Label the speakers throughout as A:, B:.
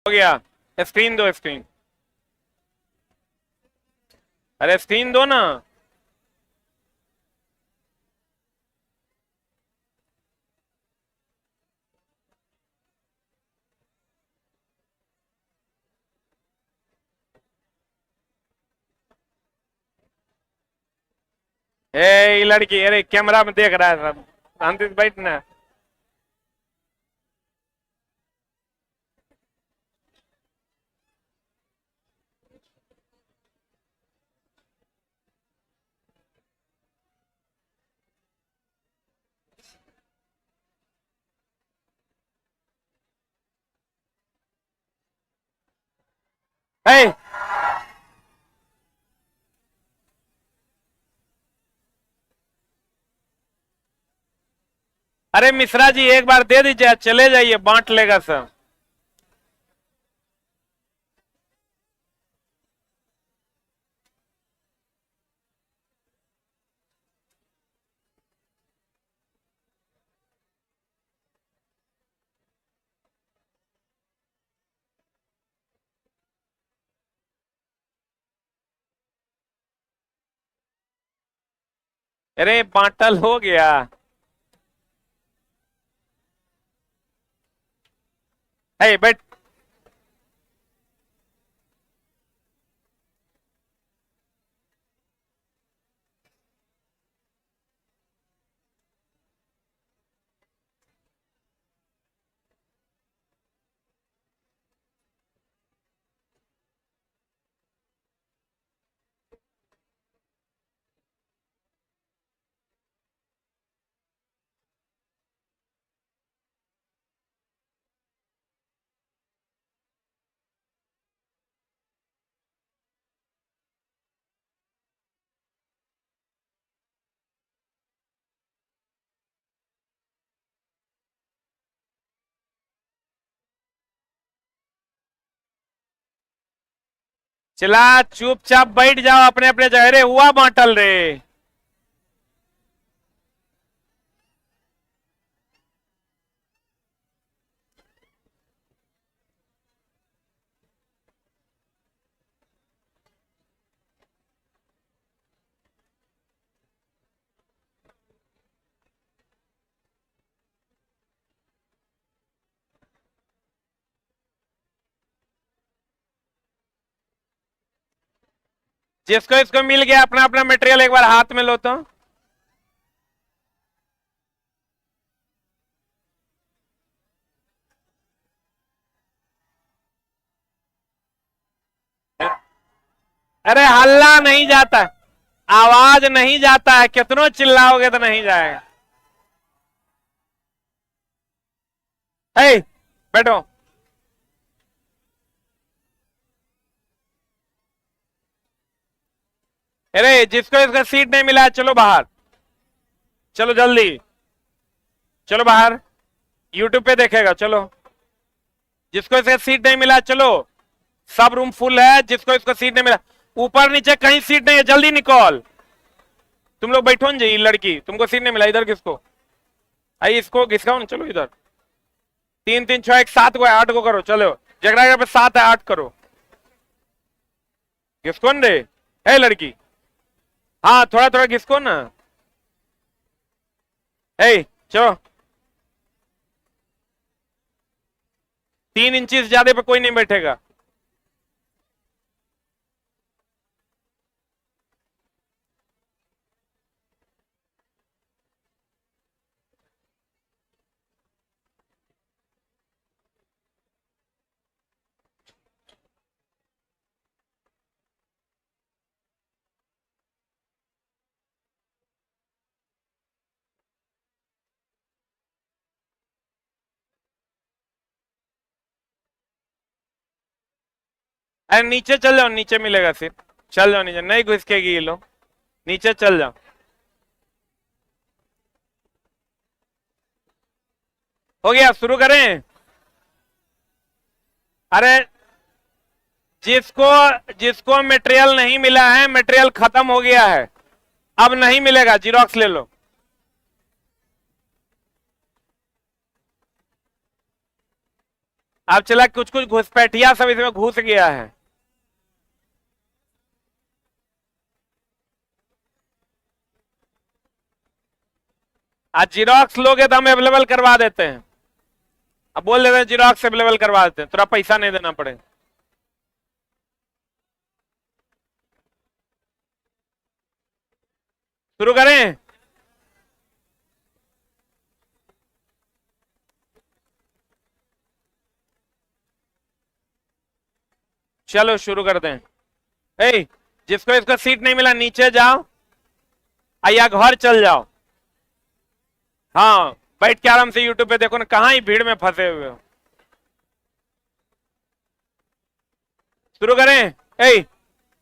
A: हो गया। स्क्रीन दो, स्क्रीन। अरे स्क्रीन दो ना। ये लड़की, अरे कैमरा में देख रहा है सब। शांति से बैठना। है। अरे मिश्रा जी एक बार दे दीजिए, चले जाइए, बांट लेगा सब। अरे बांटल हो गया। है बैठ। चला चुपचाप बैठ जाओ अपने अपने जगह। रे हुआ बांटल रे। जिसको इसको मिल गया अपना अपना मटेरियल, एक बार हाथ में लो तो। अरे हल्ला नहीं जाता, आवाज नहीं जाता है, कितनों चिल्लाओगे तो नहीं जाएगा। है बैठो। अरे जिसको इसका सीट नहीं मिला है चलो बाहर, चलो जल्दी, चलो बाहर। यूट्यूब पे देखेगा, चलो। जिसको इसका सीट नहीं मिला चलो, सब रूम फुल है। जिसको इसको सीट नहीं मिला, ऊपर नीचे कहीं सीट नहीं है, जल्दी निकल। तुम लोग बैठो ना जी, लड़की तुमको सीट नहीं मिला, इधर किसको? आई इसको घिसकाओ ना, चलो इधर। 3 3 6 1 7 को 8 को करो, चलो। जगड़ा पे 7 है, 8 करो। घिसको रे, है लड़की। हाँ थोड़ा थोड़ा घिसको ना। है चलो। 3 इंच ज्यादा पे कोई नहीं बैठेगा। अरे नीचे चल जाओ, नीचे मिलेगा सिर्फ। चल जाओ नीचे, नहीं घुसकेगी ये लोग। नीचे चल जाओ। हो गया, शुरू करें। अरे जिसको जिसको मटेरियल नहीं मिला है, मटेरियल खत्म हो गया है, अब नहीं मिलेगा, जीरोक्स ले लो। अब चला कुछ कुछ घुसपैठिया सब इसमें घुस गया है। आज जीरोक्स लोगे तो हम अवेलेबल करवा देते हैं। अब बोल देते हैं जीरोक्स अवेलेबल करवा देते हैं, थोड़ा पैसा नहीं देना पड़ेगा। शुरू करें? चलो शुरू करते हैं। ए, जिसको इसको सीट नहीं मिला नीचे जाओ या घर चल जाओ। हाँ, बैठ के आराम से यूट्यूब पे देखो ना, कहां ही भीड़ में फंसे हुए हो। शुरू करें? ए,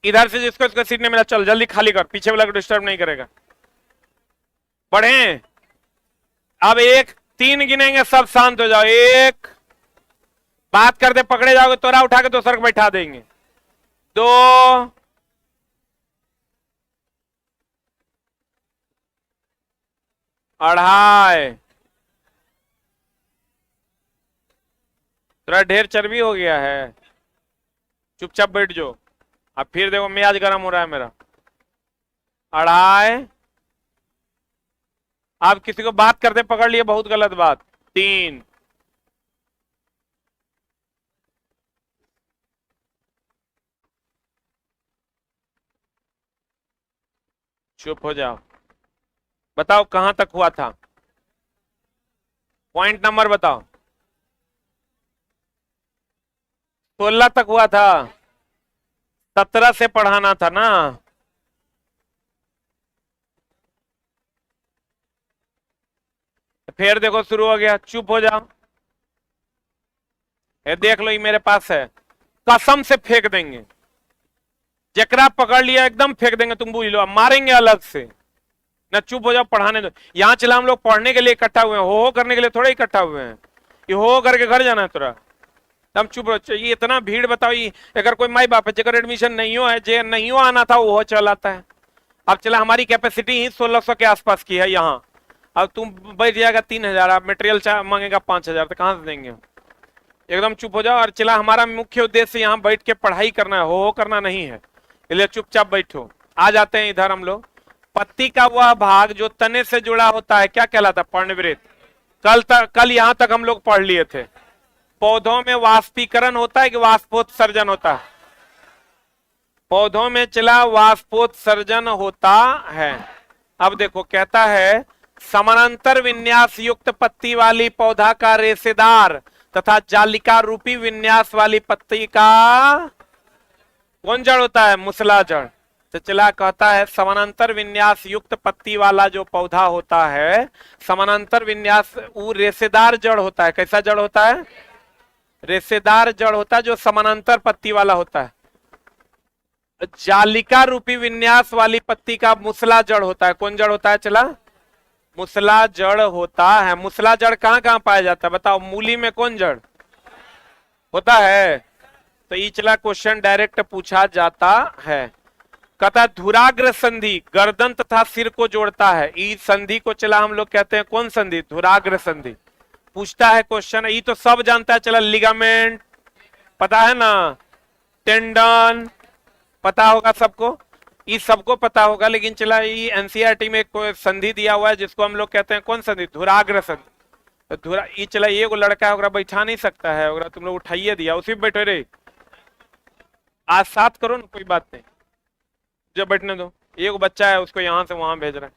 A: इधर से जिसको इसको सीट नहीं मिला चल जल्दी खाली कर, पीछे वाला को डिस्टर्ब नहीं करेगा। बढ़े। अब एक तीन गिनेंगे, सब शांत हो जाओ। एक, बात करते पकड़े जाओगे तोरा उठा के दूसरा को बैठा देंगे। दो, अढ़ाई, थोड़ा ढेर चर्बी हो गया है, चुपचाप बैठ जाओ। अब फिर देखो मियाज गर्म हो रहा है मेरा। अढ़ाई, आप किसी को बात करते पकड़ लिए, बहुत गलत बात। तीन, चुप हो जाओ। बताओ कहां तक हुआ था, पॉइंट नंबर बताओ। 16 तक हुआ था, 17 से पढ़ाना था ना। फिर देखो शुरू हो गया, चुप हो जाओ। ये देख लो, ये मेरे पास है, कसम से फेंक देंगे। जकरा पकड़ लिया एकदम फेंक देंगे, तुम बुझ लो, मारेंगे अलग से ना। चुप हो जाओ, पढ़ाने दो। यहाँ चला हम लोग पढ़ने के लिए इकट्ठा हुए हैं, हो करने के लिए थोड़ा इकट्ठा हुए हैं। ये हो करके घर जाना है तुरा। हम चुप रहो। ये इतना भीड़ बताओ, ये अगर कोई माई बाप है जगह एडमिशन नहीं हो है, जे नहीं हो आना था वो चल आता है। अब चला हमारी कैपेसिटी ही 1600 के आसपास की है यहाँ। अब तुम बैठ जाएगा 3000, आप मटेरियल मांगेगा 5000, तो कहाँ से देंगे? एकदम चुप हो जाओ। और चला हमारा मुख्य उद्देश्य यहाँ बैठ के पढ़ाई करना है, हो करना नहीं है, इसलिए चुपचाप बैठो। आ जाते हैं इधर हम लोग। पत्ती का वह भाग जो तने से जुड़ा होता है क्या कहलाता है? पर्णवृत्त। कल यहां तक हम लोग पढ़ लिए थे। पौधों में वाष्पीकरण होता है कि वाष्पोत्सर्जन होता है? पौधों में चला वाष्पोत्सर्जन होता है। अब देखो कहता है समानांतर विन्यास युक्त पत्ती वाली पौधा का रेशेदार तथा जालिका रूपी विन्यास वाली पत्ती का कौन जड़ होता है? मुसला जड़। तो चला कहता है समानांतर विन्यास युक्त पत्ती वाला जो पौधा होता है, समानांतर विन्यास, वो रेशेदार जड़ होता है। कैसा जड़ होता है? रेशेदार जड़ होता है जो समानांतर पत्ती वाला होता है। जालिका रूपी विन्यास वाली पत्ती का मुसला जड़ होता है। कौन जड़ होता है? चला मुसला जड़ होता है। मुसला जड़ कहां कहां पाया जाता है बताओ? मूली में कौन जड़ होता है? तो ये चला क्वेश्चन डायरेक्ट पूछा जाता है। कहता धुराग्र संधि गर्दन तथा सिर को जोड़ता है। इस संधि को चला हम लोग कहते हैं कौन संधि? धुराग्र संधि। पूछता है क्वेश्चन, ये तो सब जानता है। चला लिगामेंट पता है ना, टेंडन पता होगा सबको, ये सबको पता होगा। लेकिन चला ये एनसीईआरटी में कोई संधि दिया हुआ है जिसको हम लोग कहते हैं कौन संधि? धुराग्र संधि। तो ये चला ये को लड़का है, बैठा नहीं सकता है, तुम लोग उठाइए दिया, उसी में बैठे रहे। आज 7 करो ना, कोई बात नहीं, जब बैठने दो। एक बच्चा है उसको यहां से वहां भेज रहा है।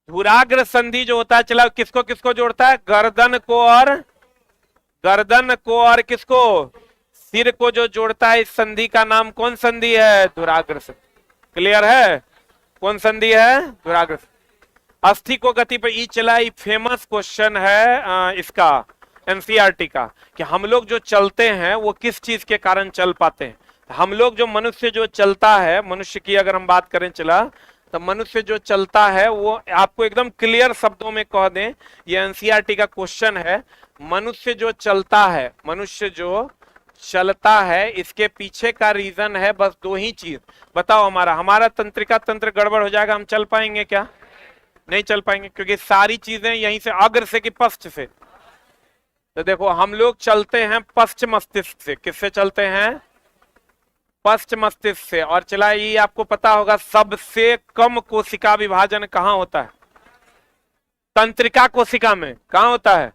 A: धुराग्र संधि जो होता है चला किसको किसको जोड़ता है? गर्दन को और किसको? सिर को जो जोड़ता है। इस संधि का नाम कौन संधि है? धुराग्र संधि। क्लियर है? कौन संधि है? धुराग्र संधि। अस्थि को गति पर ई चला, ये फेमस क्वेश्चन है इसका एनसीईआरटी का, कि हम लोग जो चलते हैं वो किस चीज के कारण चल पाते हैं। हम लोग जो मनुष्य जो चलता है, मनुष्य की अगर हम बात करें चला, तो मनुष्य जो चलता है वो आपको एकदम क्लियर शब्दों में कह दें, ये एनसीईआरटी का क्वेश्चन है। मनुष्य जो चलता है, मनुष्य जो चलता है, इसके पीछे का रीजन है बस 2 ही चीज। बताओ हमारा तंत्रिका तंत्र गड़बड़ हो जाएगा, हम चल पाएंगे क्या? नहीं चल पाएंगे, क्योंकि सारी चीजें यहीं से अग्र से कि पश्च से? तो देखो हम लोग चलते हैं पश्चिम मस्तिष्क से। किससे चलते हैं? पश्चिम मस्तिष्क से। और चला, ये आपको पता होगा सबसे कम कोशिका विभाजन कहाँ होता है? तंत्रिका कोशिका में। कहाँ होता है?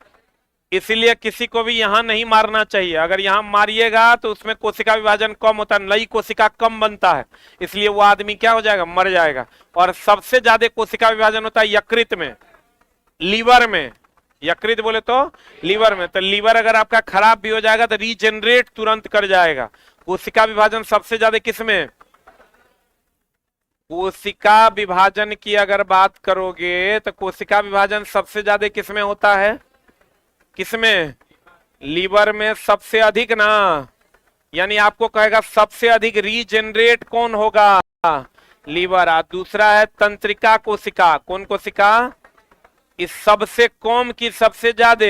A: इसीलिए किसी को भी यहां नहीं मारना चाहिए। अगर यहां मारिएगा तो उसमें कोशिका विभाजन कम होता है, नई कोशिका कम बनता है, इसलिए वो आदमी क्या हो जाएगा? मर जाएगा। और सबसे ज्यादा कोशिका विभाजन होता है यकृत में, लीवर में। यकृत बोले तो लीवर में। तो लीवर अगर आपका खराब भी हो जाएगा तो रीजनरेट तुरंत कर जाएगा। कोशिका विभाजन सबसे ज्यादा किसमें? कोशिका विभाजन की अगर बात करोगे तो कोशिका विभाजन सबसे ज्यादा किसमें होता है? किसमें? लीवर में सबसे अधिक ना। यानी आपको कहेगा सबसे अधिक रीजनरेट कौन होगा? लीवर। और दूसरा है तंत्रिका कोशिका। कौन कोशिका? इस सबसे कम की सबसे ज्यादा।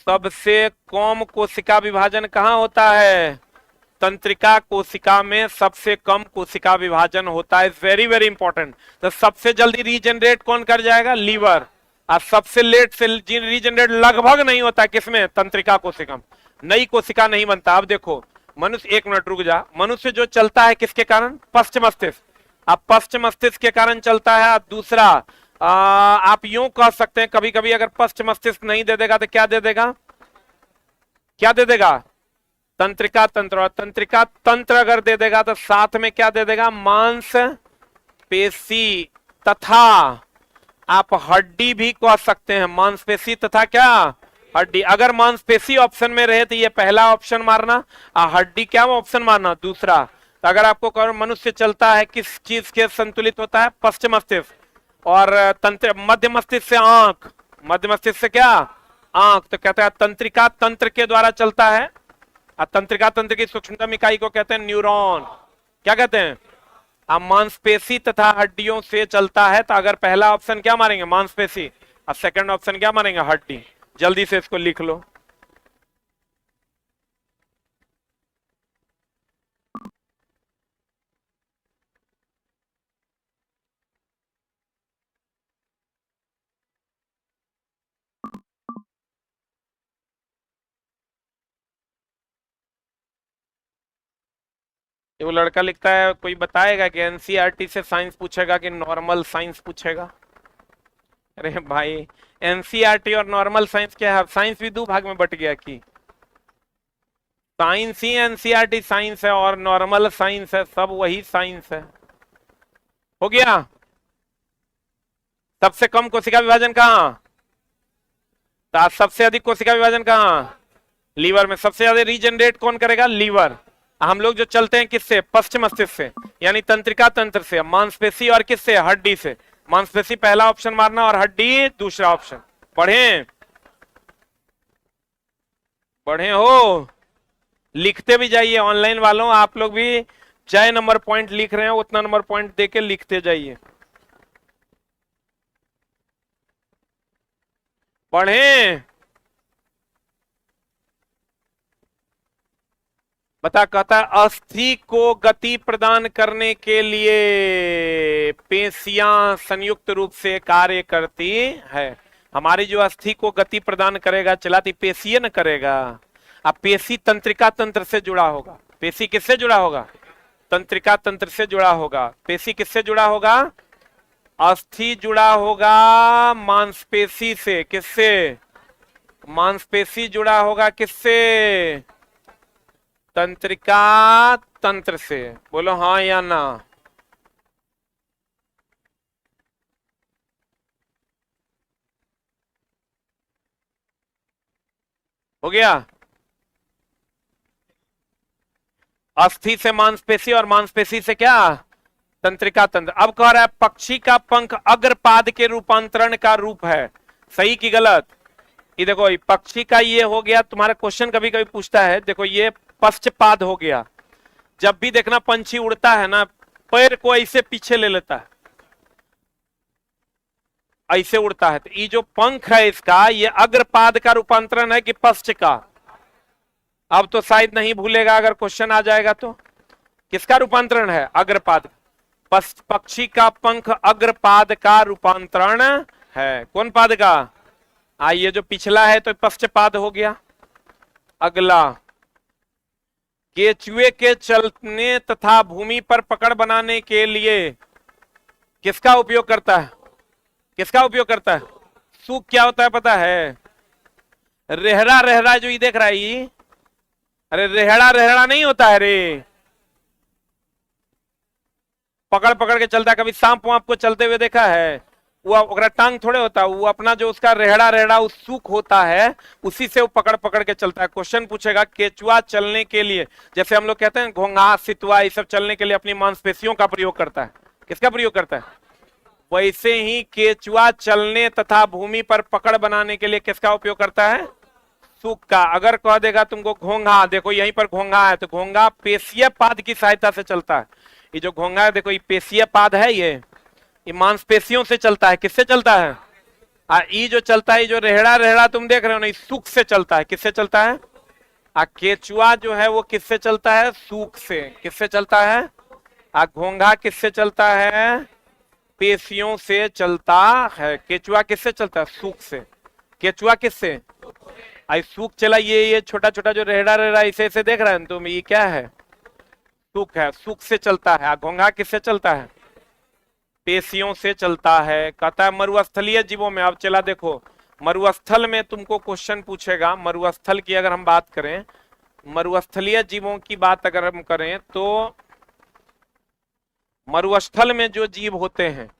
A: सबसे कम कोशिका विभाजन कहाँ होता है? तंत्रिका कोशिका में सबसे कम कोशिका विभाजन होता है। Very very important. तो सबसे जल्दी रीजनरेट कौन कर जाएगा? लीवर। और सबसे लेट से रीजनरेट लगभग नहीं होता किसमें? तंत्रिका कोशिका में। नई कोशिका नहीं बनता। अब देखो मनुष्य, एक मिनट रुक जा। मनुष्य जो चलता है किसके कारण? पश्चिम मस्तिष्क। अब पश्चिम मस्तिष्क के कारण चलता है। दूसरा आप यूं कह सकते हैं कभी कभी अगर पश्चिम मस्तिष्क नहीं दे देगा तो क्या दे देगा? क्या दे देगा? तंत्रिका तंत्र। और तंत्रिका तंत्र अगर दे देगा तो साथ में क्या दे देगा? मांस पेशी तथा आप हड्डी भी कह सकते हैं। मांसपेशी तथा क्या? हड्डी। अगर मांसपेशी ऑप्शन में रहे तो ये पहला ऑप्शन मारना, और हड्डी क्या ऑप्शन मारना? दूसरा। तो अगर आपको कहो मनुष्य चलता है किस चीज के संतुलित होता है? पश्चिम मस्तिष्क। और तंत्र मध्य मस्तिष्क से आंख। मध्य मस्तिष्क से क्या? आंख। तो कहते हैं तंत्रिका तंत्र के द्वारा चलता है। और तंत्रिका तंत्र की सूक्ष्मतम इकाई को कहते हैं न्यूरॉन। क्या कहते हैं? अब मांसपेशी तथा हड्डियों से चलता है। तो अगर पहला ऑप्शन क्या मारेंगे? मांसपेशी। और सेकंड ऑप्शन क्या मारेंगे? हड्डी। जल्दी से इसको लिख लो। ये वो लड़का लिखता है, कोई बताएगा कि एनसीईआरटी से साइंस पूछेगा कि नॉर्मल साइंस पूछेगा? अरे भाई, एनसीईआरटी और नॉर्मल साइंस क्या है? साइंस भी दो भाग में बट गया कि साइंस ही एनसीईआरटी साइंस है और नॉर्मल साइंस है, सब वही साइंस है। हो गया। सबसे कम कोशिका विभाजन कहाँ? तो सबसे अधिक कोशिका विभाजन कहाँ? लीवर में। सबसे ज्यादा रीजनरेट कौन करेगा? लीवर। हम लोग जो चलते हैं किससे? पश्चिम मस्तिष्क से, यानी तंत्रिका तंत्र से। मांसपेशी और किससे? हड्डी से। मांसपेशी पहला ऑप्शन मारना और हड्डी दूसरा ऑप्शन। पढ़े? पढ़े हो? लिखते भी जाइए। ऑनलाइन वालों आप लोग भी चाहे नंबर पॉइंट लिख रहे हैं उतना नंबर पॉइंट देके लिखते जाइए। पढ़े? बता, कहता है अस्थि को गति प्रदान करने के लिए पेशियां संयुक्त रूप से कार्य करती है। हमारी जो अस्थि को गति प्रदान करेगा चलाती पेशीय न करेगा। अब पेशी तंत्रिका तंत्र से जुड़ा होगा। पेशी किससे जुड़ा होगा? तंत्रिका तंत्र से जुड़ा होगा। पेशी किससे जुड़ा होगा? अस्थि जुड़ा होगा मांसपेशी से। किससे? मांसपेशी जुड़ा होगा किससे? तंत्रिका तंत्र से। बोलो हाँ या ना। हो गया। अस्थि से मांसपेशी और मांसपेशी से क्या? तंत्रिका तंत्र। अब कह रहा है पक्षी का पंख अग्रपाद के रूपांतरण का रूप है। सही कि गलत? ये देखो पक्षी का ये हो गया। तुम्हारा क्वेश्चन कभी कभी पूछता है, देखो ये पश्चपाद हो गया। जब भी देखना पंछी उड़ता है ना, पैर को ऐसे पीछे ले लेता है, ऐसे उड़ता है। तो ये जो पंख है इसका, ये अग्रपाद का रूपांतरण है कि पश्च का? अब तो शायद नहीं भूलेगा अगर क्वेश्चन आ जाएगा तो। किसका रूपांतरण है? अग्रपाद। पक्षी का पंख अग्रपाद का रूपांतरण है। कौन पाद का? ये जो पिछला है तो पश्चपाद हो गया। अगला, केचुए के चलने तथा भूमि पर पकड़ बनाने के लिए किसका उपयोग करता है? किसका उपयोग करता है? सूक क्या होता है पता है? रेहड़ा, रेहड़ा जो ये देख रहा है ये, अरे रेहड़ा रेहड़ा नहीं होता है रे, पकड़ पकड़ के चलता है। कभी सांप वाप को चलते हुए देखा है? वो टांग थोड़े होता है, वो अपना जो उसका रेहड़ा रेहड़ा उस सूक होता है, उसी से वो पकड़ पकड़ के चलता है। क्वेश्चन पूछेगा केचुआ चलने के लिए, जैसे हम लोग कहते हैं घोंघा सितुआ, ये सब चलने के लिए अपनी मांसपेशियों का प्रयोग करता है। किसका प्रयोग करता है? वैसे ही केचुआ चलने तथा भूमि पर पकड़ बनाने के लिए किसका उपयोग करता है? सूक का। अगर कह देगा तुमको घोंघा, देखो यहीं पर घोंघा है, तो घोंघा पेशीय पाद की सहायता से चलता है। ये जो घोंघा है देखो, ये पेशीय पाद है, ये मांसपेशियों से चलता है। किससे चलता है? ये जो चलता है, जो रेहड़ा रेहड़ा तुम देख रहे हो ना, सूक से चलता है। किससे चलता है? केचुआ जो है वो किससे चलता है? सूक से। किससे चलता है? घोंघा किससे चलता है? पेशियों से चलता है। केचुआ किससे चलता है? सूक से। केचुआ किससे? आई सूक चला, ये छोटा छोटा जो रेहड़ा रेहड़ा इसे इसे देख रहे हैं तुम, ये क्या है? सूक है, सूक से चलता है। घोंघा किससे चलता है? पेशियों से चलता है। कहता है मरुस्थलीय जीवों में, अब चला देखो, मरुस्थल में तुमको क्वेश्चन पूछेगा। मरुस्थल की अगर हम बात करें, मरुस्थलीय जीवों की बात अगर हम करें, तो मरुस्थल में जो जीव होते हैं,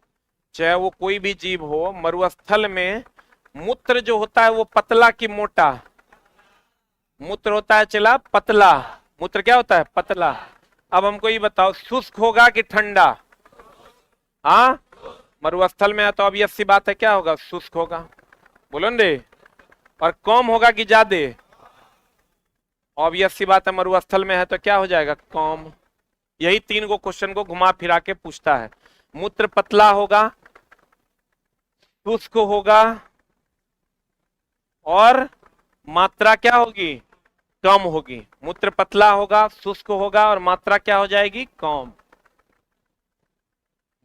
A: चाहे वो कोई भी जीव हो, मरुस्थल में मूत्र जो होता है वो पतला की मोटा? मूत्र होता है चला पतला। मूत्र क्या होता है? पतला। अब हमको ये बताओ, शुष्क होगा कि ठंडा? हाँ, मरुस्थल में है तो ऑब्वियस सी बात है, क्या होगा? शुष्क होगा। बोलो न रे। और कम होगा कि ज्यादा? ऑब्वियस सी बात है, मरुस्थल में है तो क्या हो जाएगा? कम। यही तीन गो क्वेश्चन को घुमा फिरा के पूछता है। मूत्र पतला होगा, शुष्क होगा, और मात्रा क्या होगी? कम होगी। मूत्र पतला होगा, शुष्क होगा, और मात्रा क्या हो जाएगी? कम।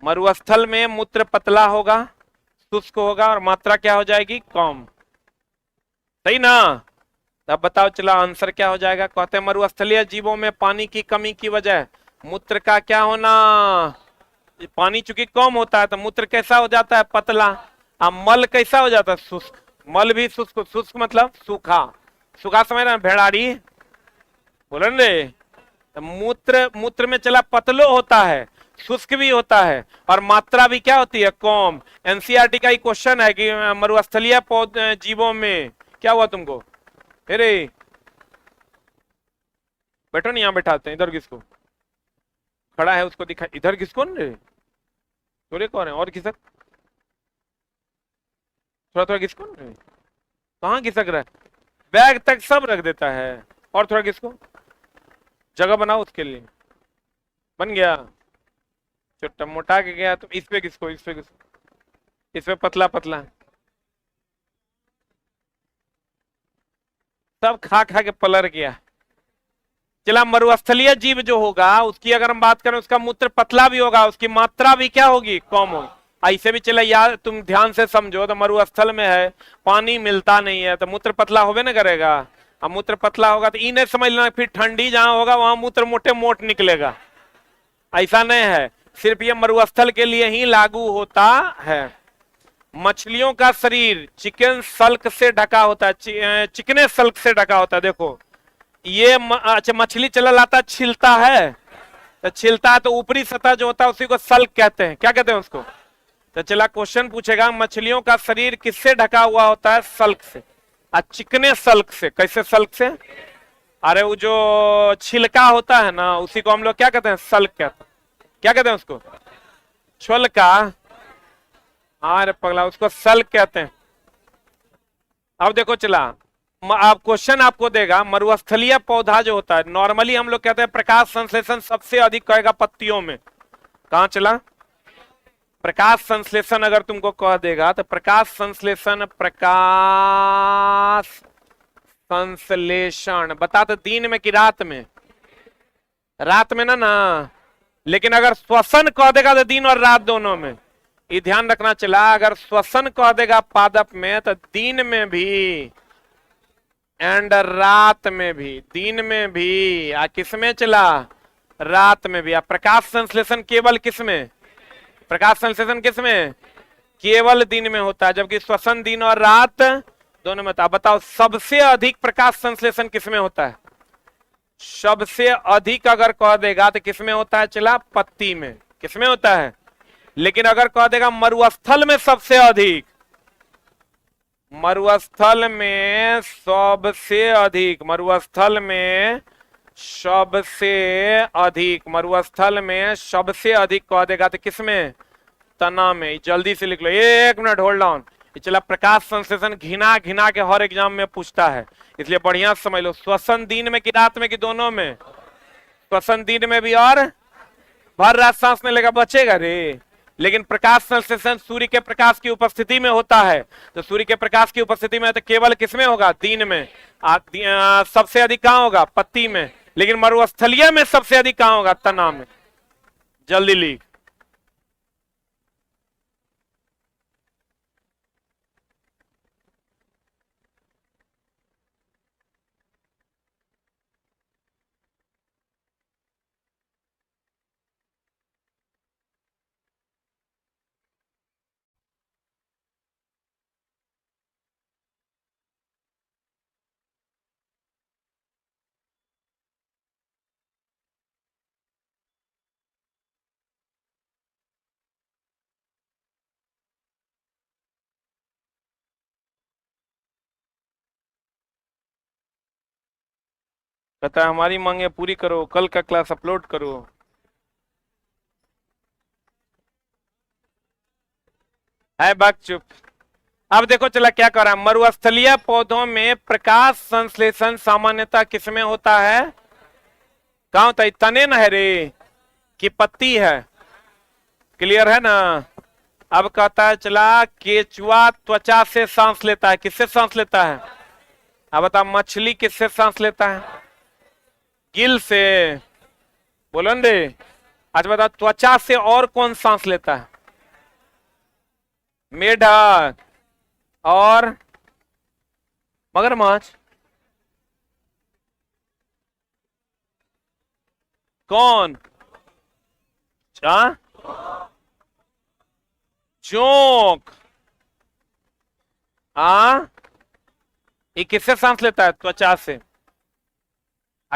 A: मरुस्थल में मूत्र पतला होगा, शुष्क होगा, और मात्रा क्या हो जाएगी? कम। सही ना? अब बताओ चला आंसर क्या हो जाएगा? कहते हैं मरुस्थलीय जीवों में पानी की कमी की वजह मूत्र का क्या होना? पानी चूंकि कम होता है तो मूत्र कैसा हो जाता है? पतला। मल कैसा हो जाता है? शुष्क। मल भी शुष्क। शुष्क मतलब सूखा। सूखा समझ रहे? भेड़ाड़ी बोलो रे। तो मूत्र में चला पतलो होता है, शुष्क भी होता है, और मात्रा भी क्या होती है? कम। एनसीईआरटी का ही क्वेश्चन है कि मरुस्थलीय जीवों में क्या हुआ तुमको? अरे बैठो नहीं, यहां बैठाते हैं। इधर किसको खड़ा है उसको दिखा, इधर किसको रे? थोड़े कौन है? और खिसक, थोड़ा थोड़ा किसको रे? कहाँ खिसक रहा है? बैग तक सब रख देता है। और थोड़ा किसको जगह बनाओ उसके लिए। बन गया? छोटा मोटा के गया। तो इस पे किसको? इस पे किसको? इस पे पतला पतला। सब खा खा के पलर गया। चला मरुस्थलीय जीव जो होगा उसकी अगर हम बात करें, उसका मूत्र पतला भी होगा, उसकी मात्रा भी क्या होगी? कम होगी। ऐसे भी चला यार, तुम ध्यान से समझो, तो मरुस्थल में है, पानी मिलता नहीं है, तो मूत्र पतला होवे ना करेगा। अब मूत्र पतला होगा तो इन्हें समझ लेना, फिर ठंडी जहां होगा वहां मूत्र मोटे मोट निकलेगा। ऐसा नहीं है, सिर्फ ये मरुस्थल के लिए ही लागू होता है। मछलियों का शरीर चिकन सल्क से ढका होता है, चिकने सल्क से ढका होता है। देखो ये अच्छा, मछली चला लाता छिलता है, तो छिलता है तो ऊपरी सतह जो होता है उसी को सल्क कहते हैं। क्या कहते हैं उसको? तो चला क्वेश्चन पूछेगा, मछलियों का शरीर किससे ढका हुआ होता है? सल्क से। चिकने सल्क से। कैसे सल्क से? अरे वो जो छिलका होता है ना, उसी को हम लोग क्या कहते हैं? सल्क कहते हैं। क्या कहते हैं उसको? छिलका। अरे पगला, उसको सल्क कहते हैं। अब देखो चला, आप क्वेश्चन आपको देगा, मरुस्थलीय पौधा जो होता है, नॉर्मली हम लोग कहते हैं प्रकाश संश्लेषण सबसे अधिक कहेगा पत्तियों में। कहां चला? प्रकाश संश्लेषण अगर तुमको कह देगा तो प्रकाश संश्लेषण, प्रकाश संश्लेषण बता तो दिन में कि रात में? रात में ना। लेकिन अगर श्वसन कह देगा तो दिन और रात दोनों में। ये ध्यान रखना चला, अगर श्वसन कह देगा पादप में तो दिन में भी एंड रात में भी, दिन में भी किस में चला, रात में भी। प्रकाश संश्लेषण केवल किस में, प्रकाश संश्लेषण किस में, केवल दिन में होता है, जबकि श्वसन दिन और रात दोनों में होता है। बताओ सबसे अधिक प्रकाश संश्लेषण किस में होता है, सबसे अधिक अगर कह देगा तो किस में होता है चला, पत्ती में, किस में होता है। लेकिन अगर कह देगा मरुस्थल में सबसे अधिक, मरुस्थल में सबसे अधिक, मरुस्थल में सबसे अधिक, मरुस्थल में सबसे अधिक कह देगा तो किसमें, तना में। जल्दी से लिख लो, एक मिनट होल्ड डाउन। चला प्रकाश संश्लेषण घिना घिना के हर एग्जाम में पूछता है, इसलिए बढ़िया समझ लो। श्वसन दिन में कि रात में कि दोनों में, श्वसन दिन में भी और भर रात सांस नहीं लेगा, बचेगा रे। लेकिन प्रकाश संश्लेषण सूर्य के प्रकाश की उपस्थिति में होता है, तो सूर्य के प्रकाश की उपस्थिति में तो केवल किसमें होगा, दिन में। सबसे अधिक कहां होगा, पत्ती में। लेकिन मरुस्थलीय में सबसे अधिक कहां होगा, तना में। जल्दी लिख। कहता है हमारी मांगे पूरी करो, कल का क्लास अपलोड करो। है बात चुप। अब देखो चला क्या कर रहा है, मरुस्थलीय पौधों में प्रकाश संश्लेषण सामान्यतः किसमें होता है, कहां होता है, तने न है रे कि पत्ती है, क्लियर है ना। अब कहता है चला केचुआ त्वचा से सांस लेता है, किससे सांस लेता है। अब बता मछली किससे सांस लेता है, गिल से, बोलो रे। अच्छा बता त्वचा से और कौन सांस लेता है, मेढक और मगरमच्छ, कौन, जोंक। ये किससे सांस लेता है, त्वचा से।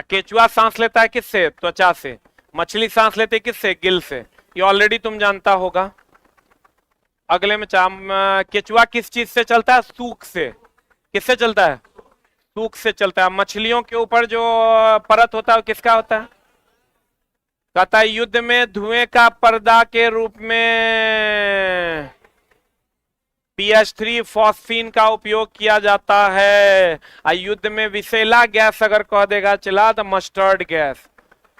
A: केचुआ सांस लेता है किससे, त्वचा से। मछली सांस लेती है किससे, गिल से। ये ऑलरेडी तुम जानता होगा। अगले में केचुआ किस चीज से चलता है, सूख से। किससे चलता है, सूख से चलता है। मछलियों के ऊपर जो परत होता है वो किसका होता है, कहता है युद्ध में धुएं का पर्दा के रूप में PH3 फॉस्फीन का उपयोग किया जाता है। युद्ध में विषैला गैस अगर कह देगा चला तो मस्टर्ड गैस।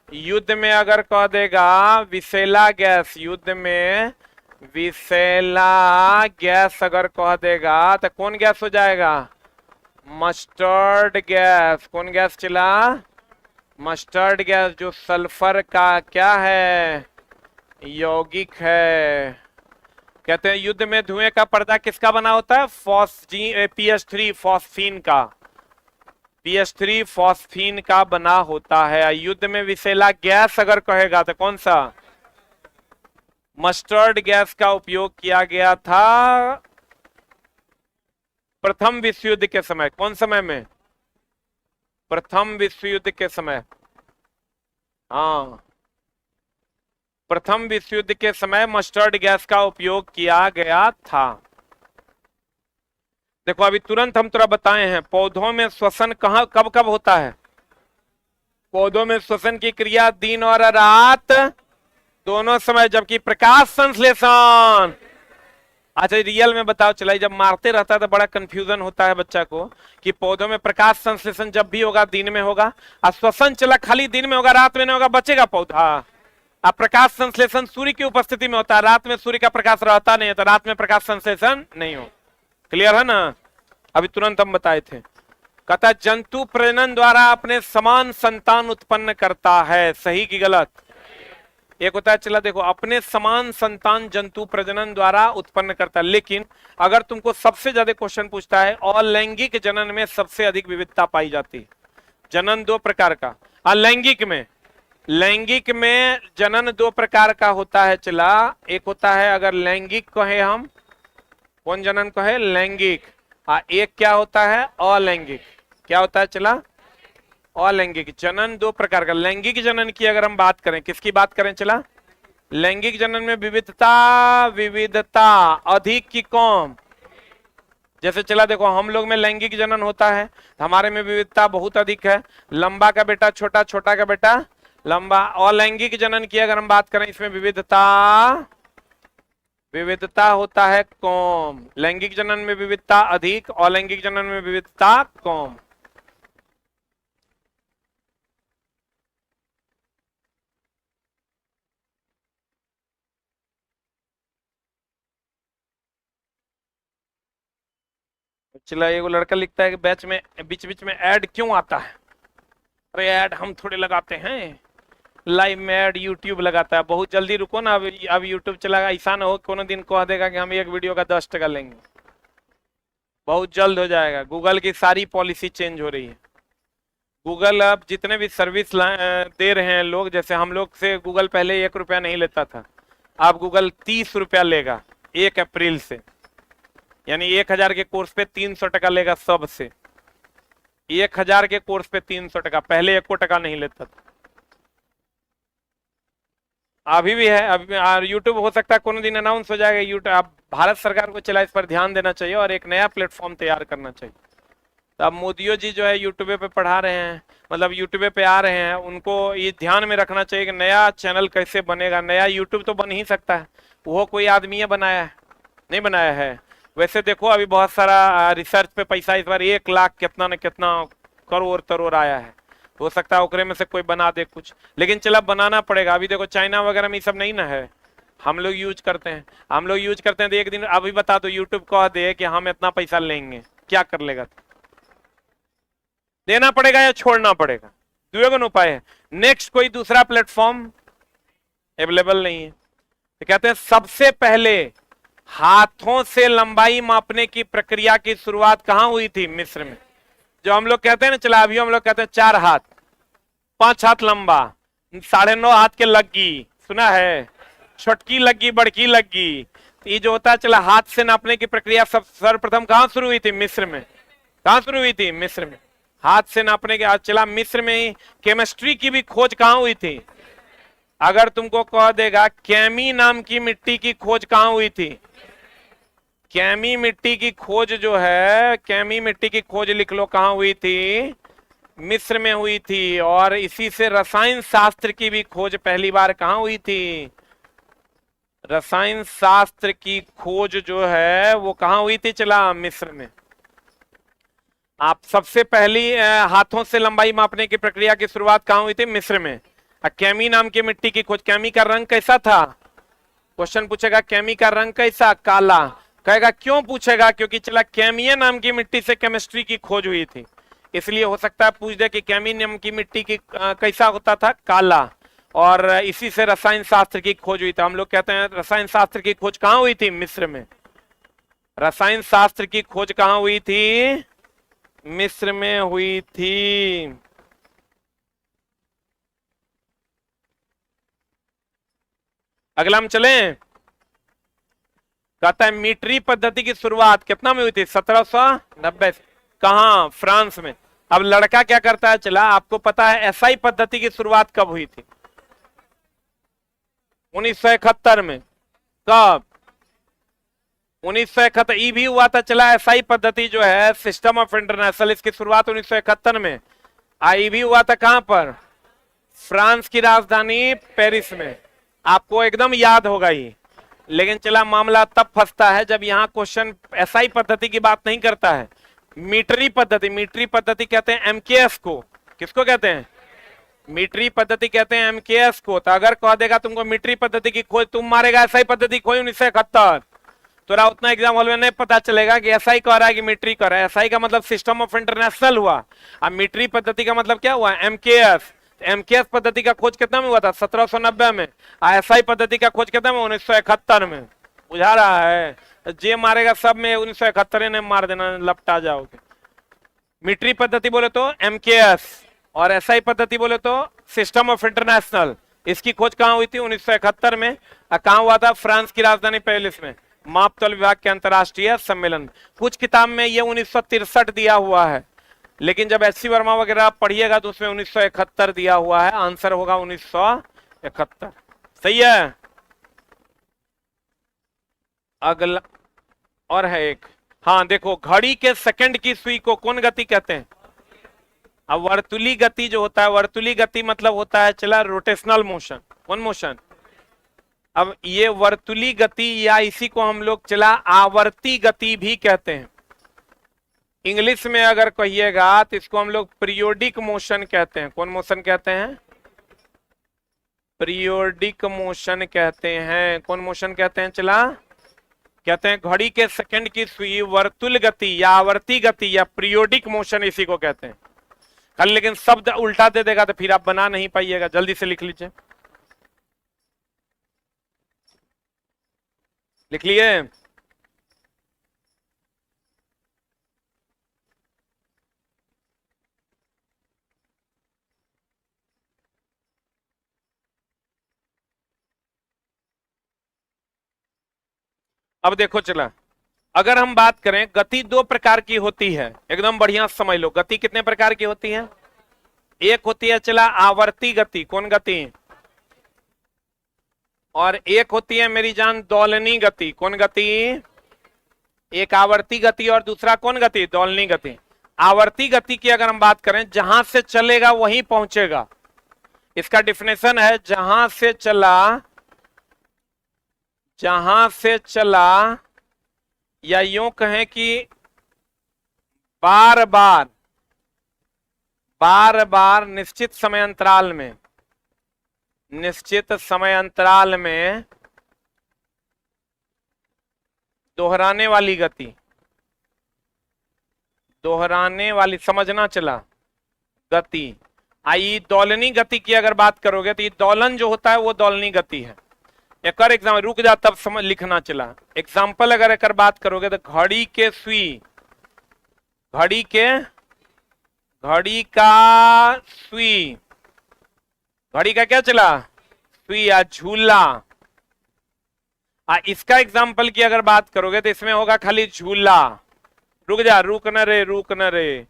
A: युद्ध में अगर कह देगा विषैला गैस, युद्ध में विषैला गैस अगर कह देगा तो कौन गैस हो जाएगा, मस्टर्ड गैस। कौन गैस चला, मस्टर्ड गैस, जो सल्फर का क्या है, यौगिक है। कहते हैं युद्ध में धुएं का पर्दा किसका बना होता है, PH3 फॉस्फीन का, PH3 फॉस्फीन का बना होता है। युद्ध में विषैला गैस अगर कहेगा तो कौन सा, मस्टर्ड गैस का उपयोग किया गया था प्रथम विश्व युद्ध के समय। कौन समय में, प्रथम विश्व युद्ध के समय। हाँ, प्रथम विश्व युद्ध के समय मस्टर्ड गैस का उपयोग किया गया था। देखो अभी तुरंत हम तुरा बताए हैं पौधों में श्वसन कहां कब कब होता है। पौधों में श्वसन की क्रिया दिन और रात दोनों समय, जबकि प्रकाश संश्लेषण, अच्छा रियल में बताओ चला, जब मारते रहता है तो बड़ा कंफ्यूजन होता है बच्चा को कि पौधों में प्रकाश संश्लेषण जब भी होगा दिन में होगा, और श्वसन चला खाली दिन में होगा रात में नहीं होगा, बचेगा पौधा। अब प्रकाश संश्लेषण सूर्य की उपस्थिति में होता है, रात में सूर्य का प्रकाश रहता नहीं है, तो रात में प्रकाश संश्लेषण नहीं हो। क्लियर है ना। अभी तुरंत हम बताए थे। कहता जंतु प्रजनन द्वारा अपने समान संतान उत्पन्न करता है, सही की गलत। एक होता है चला देखो अपने समान संतान जंतु प्रजनन द्वारा उत्पन्न करता है। लेकिन अगर तुमको सबसे ज्यादा क्वेश्चन पूछता है अलैंगिक जनन में सबसे अधिक विविधता पाई जाती है। जनन दो प्रकार का, लैंगिक में जनन दो प्रकार का होता है चला। एक होता है अगर लैंगिक कहे हम, कौन जनन कहे, लैंगिक। एक क्या होता है अलैंगिक। क्या होता है चला, अलैंगिक। जनन दो प्रकार का। लैंगिक जनन की अगर हम बात करें, किसकी बात करें चला, लैंगिक जनन में विविधता अधिक की कम। जैसे चला देखो हम लोग में लैंगिक जनन होता है, हमारे में विविधता बहुत अधिक है। लंबा का बेटा छोटा, छोटा का बेटा लंबा। अलैंगिक जनन की अगर हम बात करें, इसमें विविधता होता है कम। लैंगिक जनन में विविधता अधिक, अलैंगिक जनन में विविधता कम। चला एगो लड़का लिखता है कि बैच में बीच बीच में ऐड क्यों आता है। अरे ऐड हम थोड़े लगाते हैं, लाइव में ऐड यूट्यूब लगाता है। बहुत जल्दी रुको ना, अब यूट्यूब चलागा, ऐसा ना हो कोनो दिन कह देगा कि हम एक वीडियो का 10 टका लेंगे। बहुत जल्द हो जाएगा। गूगल की सारी पॉलिसी चेंज हो रही है। गूगल अब जितने भी सर्विस दे रहे हैं लोग, जैसे हम लोग से गूगल पहले 1 रुपया नहीं लेता था, अब गूगल 30 रुपया लेगा 1 अप्रैल से। यानी 1000 के कोर्स पे 300 टका लेगा सबसे। 1000 के कोर्स पे 300 टका, पहले 1 टका नहीं लेता था। अभी भी है। अभी यूट्यूब हो सकता है कोनो दिन अनाउंस हो जाएगा। यूट्यूब अब भारत सरकार को चला इस पर ध्यान देना चाहिए और एक नया प्लेटफॉर्म तैयार करना चाहिए। तो अब मोदियो जी जो है यूट्यूब पे पढ़ा रहे हैं, मतलब यूट्यूब पे आ रहे हैं, उनको ये ध्यान में रखना चाहिए कि नया चैनल कैसे बनेगा। नया यूट्यूब तो बन ही सकता है, वो कोई आदमी बनाया है, नहीं बनाया है। वैसे देखो अभी बहुत सारा रिसर्च पे पैसा इस बार 1 लाख कितना न कितना करोड़ आया है। हो सकता है ओकरे में से कोई बना दे कुछ, लेकिन चला बनाना पड़ेगा। अभी देखो चाइना वगैरह में ये सब नहीं ना है, हम लोग यूज करते हैं। तो एक दिन अभी बता दो यूट्यूब कह दे कि हम इतना पैसा लेंगे, क्या कर लेगा? देना पड़ेगा या छोड़ना पड़ेगा? दुएगुन उपाय है। नेक्स्ट कोई दूसरा प्लेटफॉर्म अवेलेबल नहीं है। तो कहते हैं सबसे पहले हाथों से लंबाई मापने की प्रक्रिया की शुरुआत कहां हुई थी? मिस्र में। जो हम लोग कहते हैं ना, चला अभी हम लोग कहते हैं 4 हाथ 5 हाथ लंबा, 9.5 हाथ के लग्गी, सुना है? छोटकी लग्गी बड़की लग्गी। ये जो होता है चला हाथ से नापने की प्रक्रिया सब सर्वप्रथम कहां शुरू हुई थी? मिस्र में। कहां शुरू हुई थी? मिस्र में। हाथ से नापने के चला मिस्र में ही केमिस्ट्री की भी खोज कहां हुई थी? अगर तुमको कह देगा कैमी नाम की मिट्टी की खोज कहां हुई थी? कैमी मिट्टी की खोज जो है, कैमी मिट्टी की खोज लिख लो कहां हुई थी? मिस्र में हुई थी। और इसी से रसायन शास्त्र की भी खोज पहली बार कहां हुई थी? रसायन शास्त्र की खोज जो है वो कहां हुई थी? चला मिस्र में। आप सबसे पहली हाथों से लंबाई मापने की प्रक्रिया की शुरुआत कहां हुई थी? मिस्र में। कैमी नाम की मिट्टी की खोज। कैमी का रंग कैसा था? क्वेश्चन पूछेगा कैमी का रंग कैसा? काला। कहेगा क्यों? पूछेगा क्योंकि चला कैमिया नाम की मिट्टी से केमिस्ट्री की खोज हुई थी, इसलिए हो सकता है पूछ दे कि कैमी नाम की मिट्टी की कैसा होता था? काला। और इसी से रसायन शास्त्र की खोज हुई थी। हम लोग कहते हैं रसायन शास्त्र की खोज कहां हुई थी? मिस्र में। रसायन शास्त्र की खोज कहां हुई थी? मिस्र में हुई थी। अगला हम चलें। कहता है मीटरी पद्धति की शुरुआत कितना में हुई थी? 1790। कहां? फ्रांस में। अब लड़का क्या करता है? चला आपको पता है एसआई पद्धति की शुरुआत कब हुई थी? 1971 में। कब? 1971। ई भी हुआ था। चला एसआई पद्धति जो है सिस्टम ऑफ इंटरनेशनल, इसकी शुरुआत 1971 में। आई भी हुआ था कहां पर? फ्रांस की राजधानी पेरिस में। आपको एकदम याद होगा ये। लेकिन चला मामला तब फंसता है जब यहाँ क्वेश्चन एसआई पद्धति की बात नहीं करता है, मीटरी पद्धति। मीटरी पद्धति कहते हैं एमकेएस को। किसको कहते हैं? मीटरी पद्धति कहते हैं एमकेएस को। तो अगर कह देगा तुमको मीटरी पद्धति की खोज, तुम मारेगा एसआई पद्धति खोज 1971, तो उतना एग्जाम हॉल में नहीं पता चलेगा कि एसआई कह रहा है कि मीटरी कह रहा है। एसआई का मतलब सिस्टम ऑफ इंटरनेशनल हुआ, अब मीटरी पद्धति का मतलब क्या हुआ? एमकेएस। एमकेएस पद्धति का खोज कितना में हुआ था? 1790 में। आईएसआई पद्धति का खोज कितना में? 1971 में। बुझा रहा है? जे मारेगा सब में 1971 ने मार देना, लपटा जाओगे। मिट्री पद्धति बोले तो एमकेएस, और एसआई पद्धति बोले तो सिस्टम ऑफ इंटरनेशनल। इसकी खोज कहां हुई थी? 1971 में। कहां हुआ था? फ्रांस की राजधानी पेरिस में, मापतौल विभाग के अंतरराष्ट्रीय सम्मेलन। कुछ किताब में ये 1963 दिया हुआ है, लेकिन जब एससी वर्मा वगैरह पढ़िएगा तो उसमें 1971 दिया हुआ है। आंसर होगा 1971। सही है। अगला और है एक, हाँ देखो, घड़ी के सेकंड की सुई को कौन गति कहते हैं? अब वर्तुली गति जो होता है, वर्तुली गति मतलब होता है चला रोटेशनल मोशन। कौन मोशन? अब ये वर्तुली गति या इसी को हम लोग चला आवर्ती गति भी कहते हैं। इंग्लिश में अगर कहिएगा तो इसको हम लोग पीरियोडिक मोशन कहते हैं। कौन मोशन कहते हैं? पीरियोडिक मोशन कहते हैं। कौन मोशन कहते हैं? चला कहते हैं घड़ी के सेकंड की सुई वर्तुल गति या आवर्ती गति या पीरियोडिक मोशन इसी को कहते हैं। कल लेकिन शब्द उल्टा दे देगा तो फिर आप बना नहीं पाइएगा। जल्दी से लिख लीजिए, लिख लिए? अब देखो चला, अगर हम बात करें, गति दो प्रकार की होती है, एकदम बढ़िया समझ लो। गति कितने प्रकार की होती है? एक होती है चला आवर्ती गति। कौन गति? और एक होती है मेरी जान दोलनी गति। कौन गति? एक आवर्ती गति और दूसरा कौन गति? दोलनी गति। आवर्ती गति की अगर हम बात करें, जहां से चलेगा वहीं पहुंचेगा। इसका डिफिनेशन है जहां से चला, जहां से चला, या यूं कहें कि बार बार बार बार निश्चित समय अंतराल में, निश्चित समय अंतराल में दोहराने वाली गति, दोहराने वाली, समझना चला, गति। आई दोलनी गति की अगर बात करोगे तो ये दोलन जो होता है वो दोलनी गति है। एक और एग्जाम्पल, रुक जा तब समझ लिखना चला। एग्जाम्पल अगर एक बात करोगे तो घड़ी के सुई, घड़ी के, घड़ी का सुई, घड़ी का क्या चला? सुई या झूला। इसका एग्जाम्पल की अगर बात करोगे तो इसमें होगा खाली झूला। रुक जा, रुक न रे, रुक न रे।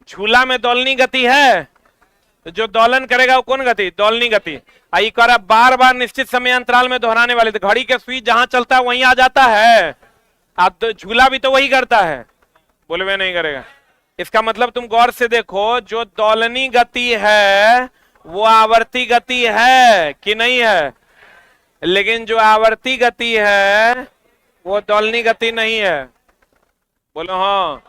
A: झूला में दोलनी गति है, तो जो दोलन करेगा वो कौन गति? दोलनी गति। आई कर बार बार निश्चित समय अंतराल में दोहराने वाले, तो घड़ी के सुई जहां चलता है वहीं आ जाता है। अब झूला भी तो वही करता है, बोले वे नहीं करेगा। इसका मतलब तुम गौर से देखो, जो दोलनी गति है वो आवर्ती गति है कि नहीं है? लेकिन जो आवर्ती गति है वो दोलनी गति नहीं है। बोलो हाँ।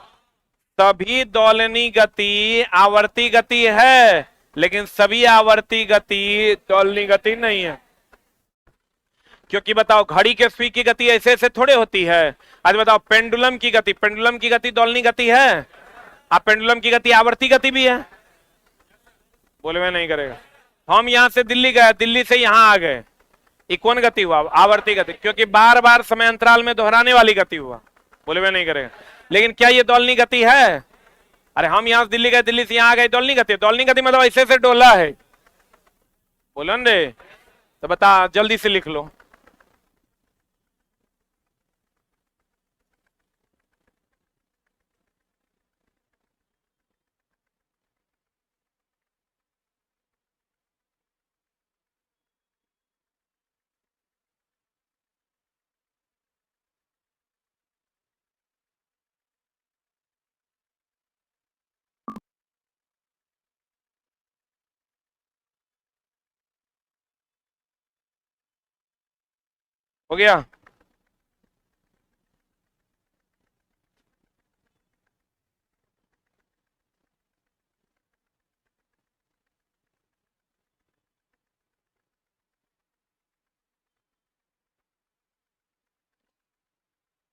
A: तभी दोलनी गति आवर्ती गति है, लेकिन सभी आवर्ती गति दोलनी गति नहीं है। क्योंकि बताओ, घड़ी के सुई की गति ऐसे ऐसे थोड़े होती है। आज बताओ, पेंडुलम की गति, पेंडुलम की गति दोलनी गति है? आप पेंडुलम की गति आवर्ती गति भी है? बोले मैं नहीं करेगा। हम यहां से दिल्ली गए, दिल्ली से यहां आ गए, ये कौन गति हुआ? आवर्ती गति, क्योंकि बार बार समय अंतराल में दोहराने वाली गति हुआ। बोले मैं नहीं करेगा। लेकिन क्या ये दोलनी गति है? अरे हम यहां से दिल्ली गए, दिल्ली से यहां आ गए, दोलनी गति। दोलनी गति मतलब ऐसे ऐसे डोला है। बोलो रे, तो बता, जल्दी से लिख लो। हो गया?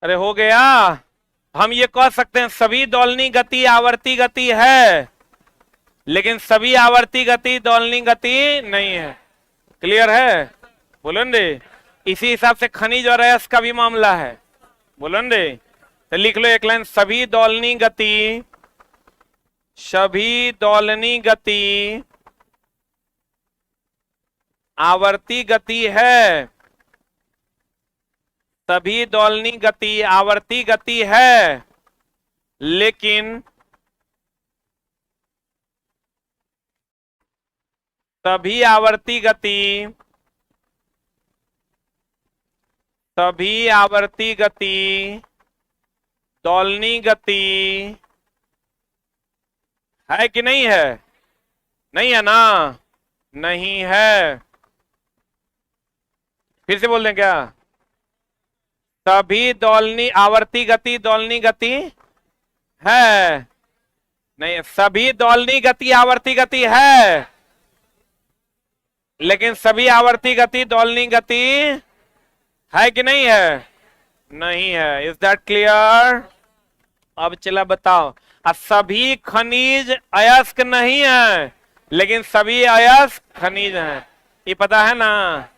A: अरे हो गया। हम ये कह सकते हैं सभी दोलनी गति आवर्ती गति है, लेकिन सभी आवर्ती गति दौलनी गति नहीं है। क्लियर है? बोलो न रे। इसी हिसाब से खनिज और अयस्क का भी मामला है। बोलो न रे। तो लिख लो एक लाइन, सभी दौलनी गति, सभी दौलनी गति आवर्ती गति है। सभी दौलनी गति आवर्ती गति है, लेकिन सभी आवर्ती गति, सभी आवर्ती गति दौलनी गति है कि नहीं है? नहीं है ना? नहीं है। फिर से बोल दें क्या? सभी दौलनी आवर्ती गति दौलनी गति है। नहीं, सभी दौलनी गति आवर्ती गति है, लेकिन सभी आवर्ती गति दौलनी गति है कि नहीं है? नहीं है। Is that clear? अब चला बताओ, सभी खनिज अयस्क नहीं है, लेकिन सभी अयस्क खनिज हैं। ये पता है ना?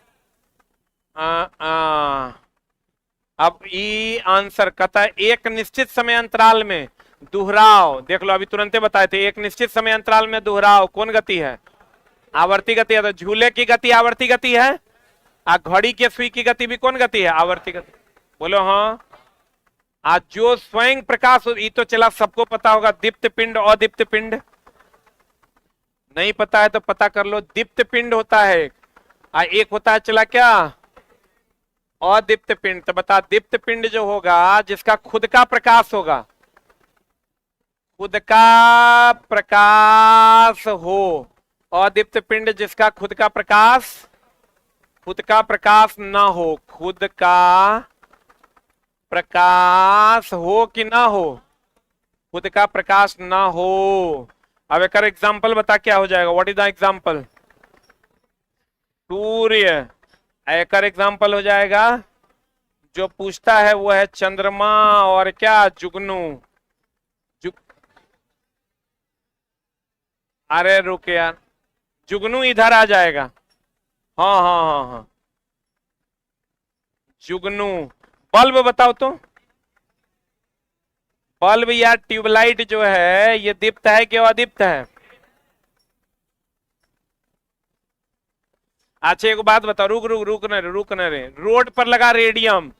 A: अब ये आंसर कहता है एक निश्चित समय अंतराल में दोहराव। देख लो, अभी तुरंते बताए थे, एक निश्चित समय अंतराल में दोहराव कौन गति है? आवर्ती गति है। तो झूले की गति आवर्ती गति है, घड़ी के सुई की गति भी कौन गति है? आवर्ती गति। बोलो हाँ। आज जो स्वयं प्रकाश, ये तो चला सबको पता होगा, दीप्त पिंड अदीप्त पिंड। नहीं पता है तो पता कर लो। दीप्त पिंड होता है एक होता है चला क्या? अदीप्त पिंड। तो बता, दीप्त पिंड जो होगा जिसका खुद का प्रकाश होगा, खुद का प्रकाश हो। अदीप्त पिंड जिसका खुद का प्रकाश ना हो। खुद का प्रकाश हो कि ना हो? खुद का प्रकाश ना हो। अब एक एग्जांपल बता, क्या हो जाएगा? What is the example? सूर्य। एक एग्जांपल हो जाएगा। जो पूछता है वो है चंद्रमा और क्या? जुगनू। अरे रुक यार, जुगनू इधर आ जाएगा। हाँ हाँ हाँ हाँ, जुगनू। बल्ब बताओ तो। बल्ब या ट्यूबलाइट जो है, ये दीप्त है कि अदीप्त है? अच्छा एक बात बताओ, रुक न रे। रोड पर लगा रेडियम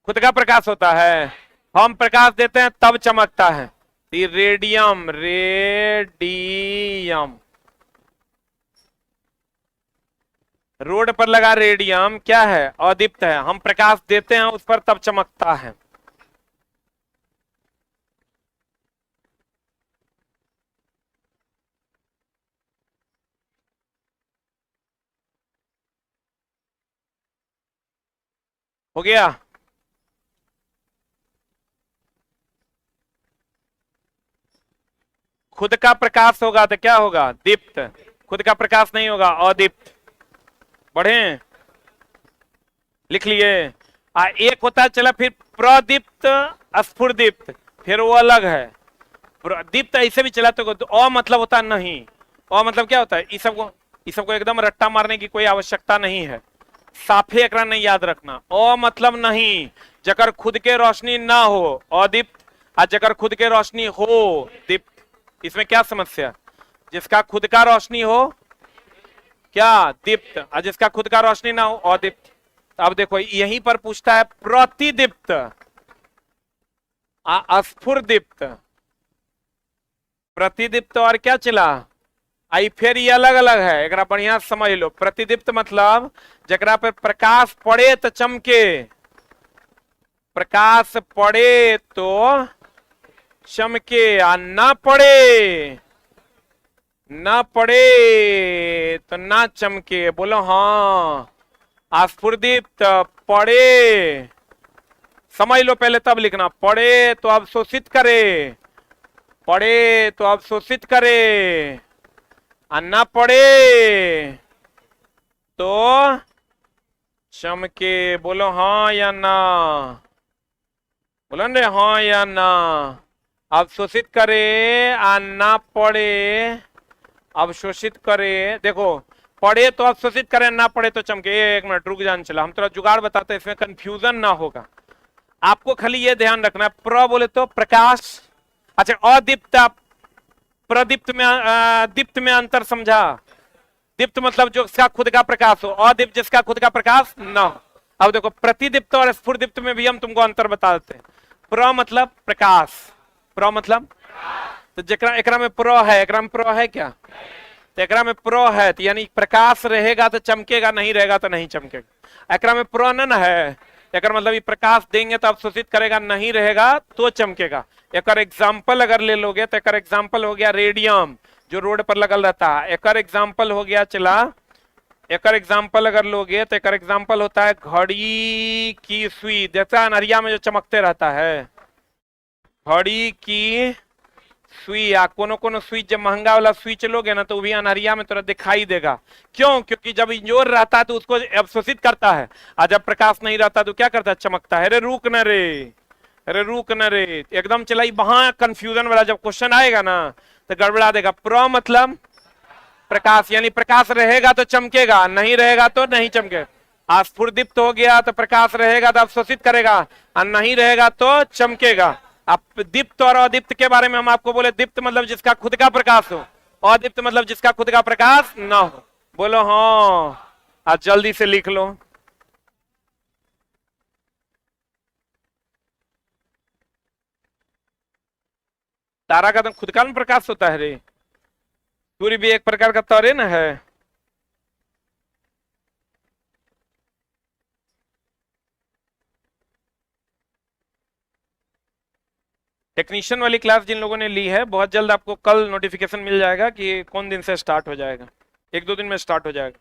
A: खुद का प्रकाश होता है, हम प्रकाश देते हैं तब चमकता है। रेडियम रोड पर लगा रेडियम क्या है? अदीप्त है। हम प्रकाश देते हैं उस पर तब चमकता है। हो गया? खुद का प्रकाश होगा तो क्या होगा? दीप्त। खुद का प्रकाश नहीं होगा, अदीप्त। बढ़े? लिख लिए? एक होता है चला फिर प्रदीप्त स्फुरदीप्त, फिर वो अलग है। दीप्त ऐसे भी चला तो अ मतलब होता नहीं। अ मतलब क्या होता है? इस सबको एकदम रट्टा मारने की कोई आवश्यकता नहीं है। साफे एकरा नहीं याद रखना। अ मतलब नहीं, जकर खुद के रोशनी ना हो अदीप्त, और जकर खुद के रोशनी हो दीप्त। इसमें क्या समस्या? जिसका खुद का रोशनी हो क्या? दीप्त। और जिसका खुद का रोशनी ना हो अदीप्त। अब देखो यहीं पर पूछता है प्रतिदीप्त स्फुरदीप्त। प्रतिदीप्त और क्या चला? आई फिर ये अलग अलग है, एक बढ़िया समझ लो। प्रतिदीप्त मतलब जकरा पे प्रकाश पड़े तो चमके, प्रकाश पड़े तो चमके, आ ना पड़े तो ना चमके। बोलो हाँ। स्फुरदीप्त पड़े, समझ लो पहले तब लिखना। पड़े तो अवशोषित करे, पड़े तो अवशोषित करे, ना पड़े तो चमके। बोलो हाँ या ना? बोलो रे हाँ या ना? अवशोषित करे आ ना पड़े, अवशोषित करे, देखो पढ़े तो अवशोषित करे, ना पढ़े तो चमके। एक मिनट रुक जान, चला हम थोड़ा जुगाड़ बताते हैं, इसमें कंफ्यूजन ना होगा। आपको खाली ये ध्यान रखना है, प्र बोले तो प्रकाश। अच्छा, अदीप्त, प्रदीप्त में दीप्त में अंतर समझा? दीप्त मतलब जो इसका खुद का प्रकाश हो, अदीप्त जिसका खुद का प्रकाश ना हो। अब देखो प्रतिदीप्त और स्फुरदीप्त में भी हम तुमको अंतर बता देते हैं। प्र मतलब प्रकाश, प्र मतलब, तो जकरा एकरा में प्र है, एकरा में प्र है क्या? तो एकरा में प्रो है, तो यानी प्रकाश रहेगा तो चमकेगा, नहीं रहेगा तो नहीं चमकेगा। एकरा में प्रो न है, एक मतलब ये प्रकाश देंगे तो अवशोषित करेगा, नहीं रहेगा तो चमकेगा। एक एग्जाम्पल अगर ले लोगे तो एक एग्जाम्पल हो गया रेडियम, जो रोड पर लगल रहता है। एक एग्जाम्पल हो गया, चला एक एग्जाम्पल अगर लोगे तो एक एग्जाम्पल होता है घड़ी की सुई, जैसा अनहरिया में जो चमकते रहता है, घड़ी की सुई। या कोनो कोनो स्विच, जब महंगा वाला स्विच लोगे ना तो वो भी अनहरिया में थोड़ा दिखाई देगा। क्यों? क्योंकि जब इंजोर रहता है तो उसको अवशोषित करता है, और जब प्रकाश नहीं रहता तो क्या करता है? चमकता है। अरे रुक न रे, अरे रुक न रे, एकदम चलाई। वहां कंफ्यूजन वाला जब क्वेश्चन आएगा ना तो गड़बड़ा देगा। प्र मतलब प्रकाश, यानी प्रकाश रहेगा तो चमकेगा, नहीं रहेगा तो नहीं चमकेगा। स्फुरदीप्त हो गया तो प्रकाश रहेगा तो अवशोषित करेगा, और नहीं रहेगा तो चमकेगा। अब दीप्त और अदीप्त के बारे में हम आपको बोले, दीप्त मतलब जिसका खुद का प्रकाश हो, अदीप्त मतलब जिसका खुद का प्रकाश ना हो। बोलो हाँ, आज जल्दी से लिख लो। तारा का तो खुद का प्रकाश होता है रे, सूर्य भी एक प्रकार का तारे ना है। टेक्नीशियन वाली क्लास जिन लोगों ने ली है, बहुत जल्द आपको कल नोटिफिकेशन मिल जाएगा कि कौन दिन से स्टार्ट हो जाएगा, एक दो दिन में स्टार्ट हो जाएगा।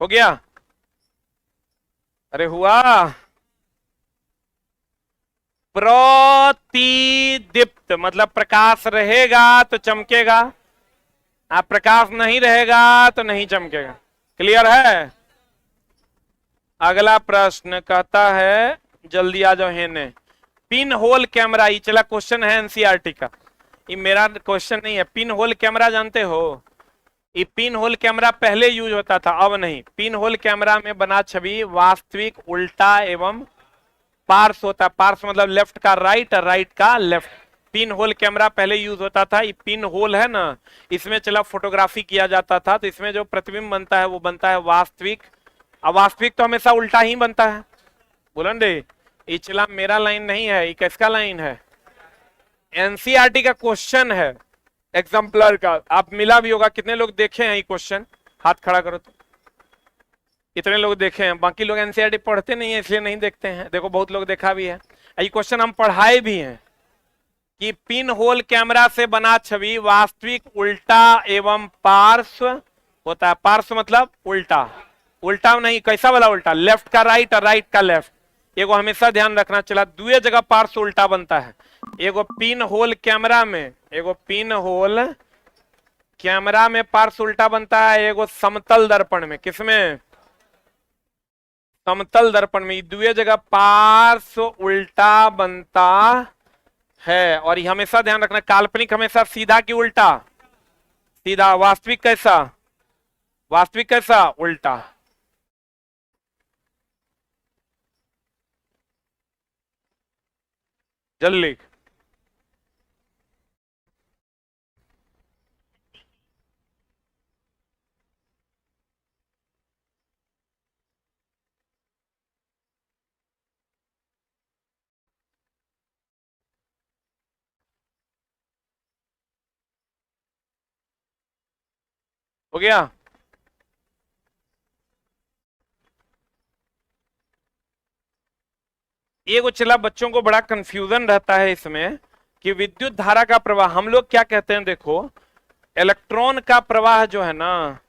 A: हो गया? अरे हुआ। प्रतिदीप्त मतलब प्रकाश रहेगा तो चमकेगा, प्रकाश नहीं रहेगा तो नहीं चमकेगा। क्लियर है? अगला प्रश्न कहता है, जल्दी आ जाओ हेने। पिन होल कैमरा, ये चला क्वेश्चन है एनसीईआरटी का, ये मेरा क्वेश्चन नहीं है। पिन होल कैमरा जानते हो? ये पिन होल कैमरा पहले यूज होता था, अब नहीं। पिन होल कैमरा में बना छवि वास्तविक उल्टा एवं पार्श्व होता है। पार्श्व मतलब लेफ्ट का राइट और राइट का लेफ्ट। पिन होल कैमरा पहले यूज होता था। ये पिन होल है ना, इसमें चला फोटोग्राफी किया जाता था, तो इसमें जो प्रतिबिंब बनता है वो बनता है वास्तविक। अवास्तविक तो हमेशा उल्टा ही बनता है। बोलन रे, ये चला मेरा लाइन नहीं है, ये किसका लाइन है? एनसीईआरटी का क्वेश्चन है, एग्जाम्पलर का। आप मिला भी होगा, कितने लोग देखे हैं ये क्वेश्चन? हाथ खड़ा करो तो। कितने लोग देखे हैं? बाकी लोग एनसीईआरटी पढ़ते नहीं है इसलिए नहीं देखते हैं। देखो बहुत लोग देखा भी है, ये क्वेश्चन हम पढ़ाए भी हैं कि पिन होल कैमरा से बना छवि वास्तविक उल्टा एवं पार्श्व होता है। पार्श्व मतलब उल्टा, उल्टा नहीं, कैसा वाला उल्टा? लेफ्ट का राइट और राइट का लेफ्ट। एगो हमेशा ध्यान रखना, चला दुए जगह पार्श्व उल्टा बनता है। एगो पिन होल कैमरा में, एगो पिन होल कैमरा में पार्श्व उल्टा बनता है, एगो समतल दर्पण में। किसमें? समतल दर्पण में। दुए जगह पार्श्व उल्टा बनता है। और ये हमेशा ध्यान रखना, काल्पनिक हमेशा सीधा की उल्टा? सीधा। वास्तविक कैसा? वास्तविक कैसा? उल्टा। जल्दी। हो गया? ये कुछ चला, बच्चों को बड़ा कंफ्यूजन रहता है इसमें कि विद्युत धारा का प्रवाह हम लोग क्या कहते हैं। देखो, इलेक्ट्रॉन का प्रवाह जो है ना,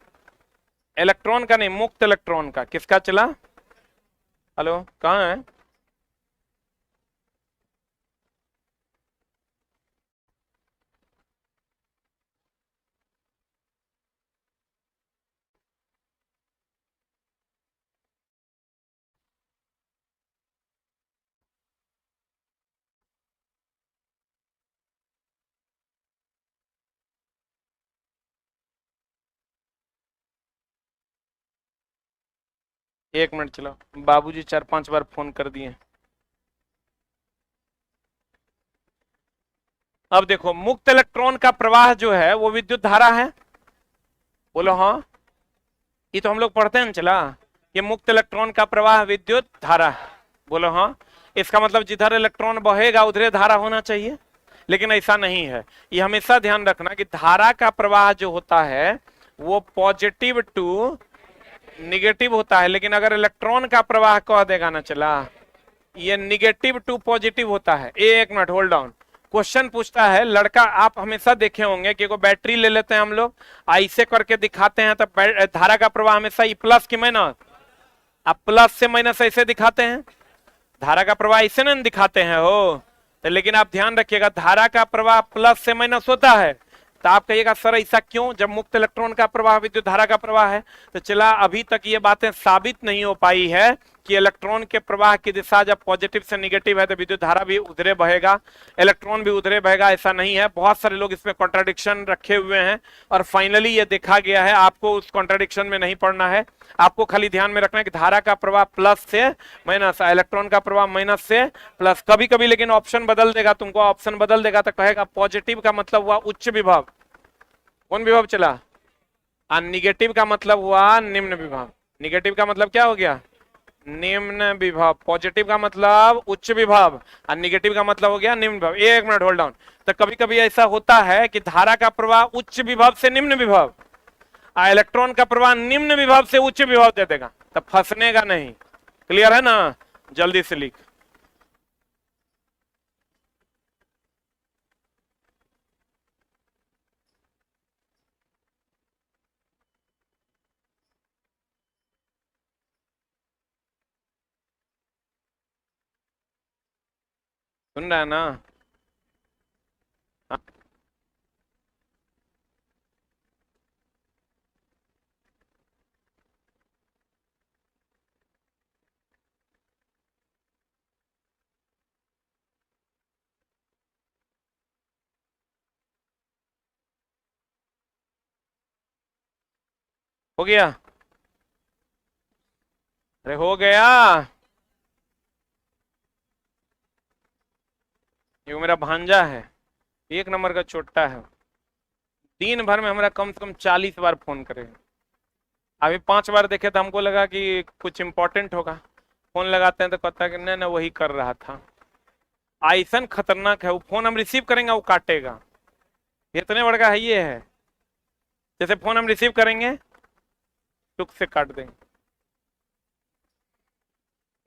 A: इलेक्ट्रॉन का नहीं, मुक्त इलेक्ट्रॉन का। किसका चला? हेलो, कहाँ है? एक मिनट चलो, बाबूजी 4-5 बार फोन कर दिए। अब देखो, मुक्त इलेक्ट्रॉन का प्रवाह जो है वो विद्युत धारा है। बोलो हाँ। ये तो हम लोग पढ़ते हैं ना, चला, ये मुक्त इलेक्ट्रॉन का प्रवाह विद्युत धारा है। बोलो हाँ। इसका मतलब जिधर इलेक्ट्रॉन बहेगा उधर धारा होना चाहिए, लेकिन ऐसा नहीं है। ये हमेशा ध्यान रखना कि धारा का प्रवाह जो होता है वो पॉजिटिव टू निगेटिव होता है, लेकिन अगर इलेक्ट्रॉन का प्रवाह कह देगा ना, चला, ये निगेटिव टू पॉजिटिव होता है। एक मिनट होल्ड ऑन। क्वेश्चन पूछता है लड़का, आप हमेशा देखे होंगे कि बैटरी ले लेते हैं हम लोग, ऐसे करके दिखाते हैं, तो धारा का प्रवाह हमेशा ई प्लस की माइनस, आप प्लस से माइनस ऐसे दिखाते हैं, धारा का प्रवाह ऐसे ना दिखाते हैं हो। तो लेकिन आप ध्यान रखिएगा, धारा का प्रवाह प्लस से माइनस होता है। तो आप कहिएगा सर ऐसा क्यों, जब मुक्त इलेक्ट्रॉन का प्रवाह विद्युत धारा का प्रवाह है। तो चला, अभी तक ये बातें साबित नहीं हो पाई है कि इलेक्ट्रॉन के प्रवाह की दिशा जब पॉजिटिव से निगेटिव है तो विद्युत धारा भी उधरे बहेगा, इलेक्ट्रॉन भी उधरे बहेगा, ऐसा नहीं है। बहुत सारे लोग इसमें कॉन्ट्राडिक्शन रखे हुए हैं और फाइनली ये देखा गया है। आपको उस कॉन्ट्राडिक्शन में नहीं पड़ना है, आपको खाली ध्यान में रखना है कि धारा का प्रवाह प्लस से माइनस, इलेक्ट्रॉन का प्रवाह माइनस से प्लस। कभी कभी लेकिन ऑप्शन बदल देगा, तुमको ऑप्शन बदल देगा तो कहेगा पॉजिटिव का मतलब हुआ उच्च विभव, कौन विभव चला, और निगेटिव का मतलब हुआ निम्न विभव। निगेटिव का मतलब क्या हो गया, निम्न विभव। पॉजिटिव का मतलब उच्च विभव और निगेटिव का मतलब हो गया निम्न विभव। एक मिनट होल्ड डाउन। तो कभी कभी ऐसा होता है कि धारा का प्रवाह उच्च विभव से निम्न विभव, इलेक्ट्रॉन का प्रवाह निम्न विभव से उच्च विभव दे देगा, तो फंसने का नहीं। क्लियर है ना, जल्दी से लिख। सुन रहा है ना, हाँ। हो गया, अरे हो गया। ये मेरा भांजा है, 1 नंबर का चोट्टा है, दिन भर में हमारा कम से कम 40 बार फोन करेगा। अभी 5 बार देखे तो हमको लगा कि कुछ इंपॉर्टेंट होगा, फोन लगाते हैं तो कहता है कि नहीं नहीं वही कर रहा था। ऐसा खतरनाक है वो, फोन हम रिसीव करेंगे वो काटेगा, इतने बड़ा है ये है। जैसे फोन हम रिसीव करेंगे टुक से काट देंगे।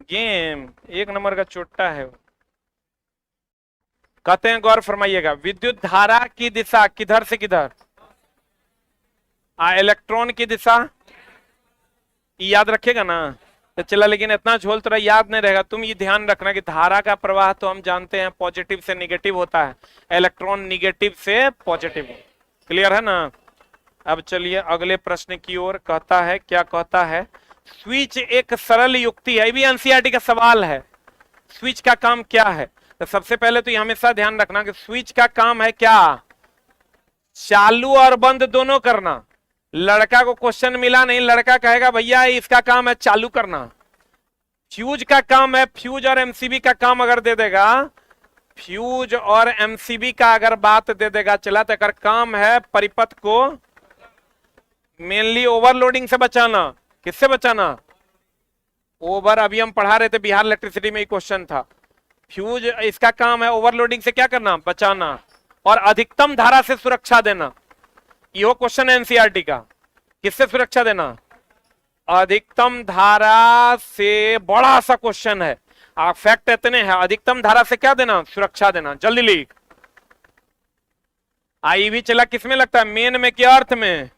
A: गेम 1 नंबर का चोट्टा है वो। कहते हैं, गौर फरमाइएगा, विद्युत धारा की दिशा किधर से किधर, इलेक्ट्रॉन की दिशा, याद रखेगा ना। तो चला, लेकिन इतना झोल तरह याद नहीं रहेगा। तुम ये ध्यान रखना कि धारा का प्रवाह तो हम जानते हैं पॉजिटिव से निगेटिव होता है, इलेक्ट्रॉन निगेटिव से पॉजिटिव। क्लियर है ना। अब चलिए अगले प्रश्न की ओर। कहता है, क्या कहता है, स्विच एक सरल युक्ति है, ये भी एनसीईआरटी का सवाल है। स्विच का काम क्या है, तो सबसे पहले तो ये हमेशा ध्यान रखना कि स्विच का काम है क्या, चालू और बंद दोनों करना। लड़का को क्वेश्चन मिला नहीं, लड़का कहेगा भैया इसका काम है चालू करना। फ्यूज का काम है, फ्यूज और एमसीबी का काम अगर दे देगा, फ्यूज और एमसीबी का अगर बात दे देगा, चला तो काम है परिपथ को मेनली ओवरलोडिंग से बचाना। किससे बचाना, ओवर। अभी हम पढ़ा रहे थे बिहार इलेक्ट्रिसिटी में, क्वेश्चन था। फ्यूज इसका काम है ओवरलोडिंग से क्या करना, बचाना, और अधिकतम धारा से सुरक्षा देना। यो क्वेश्चन है एनसीईआरटी का। किससे सुरक्षा देना, अधिकतम धारा से। बड़ा सा क्वेश्चन है, फैक्ट इतने हैं, अधिकतम धारा से क्या देना, सुरक्षा देना। जल्दी लिख। आई भी चला किसमें लगता है, मेन में क्या अर्थ में,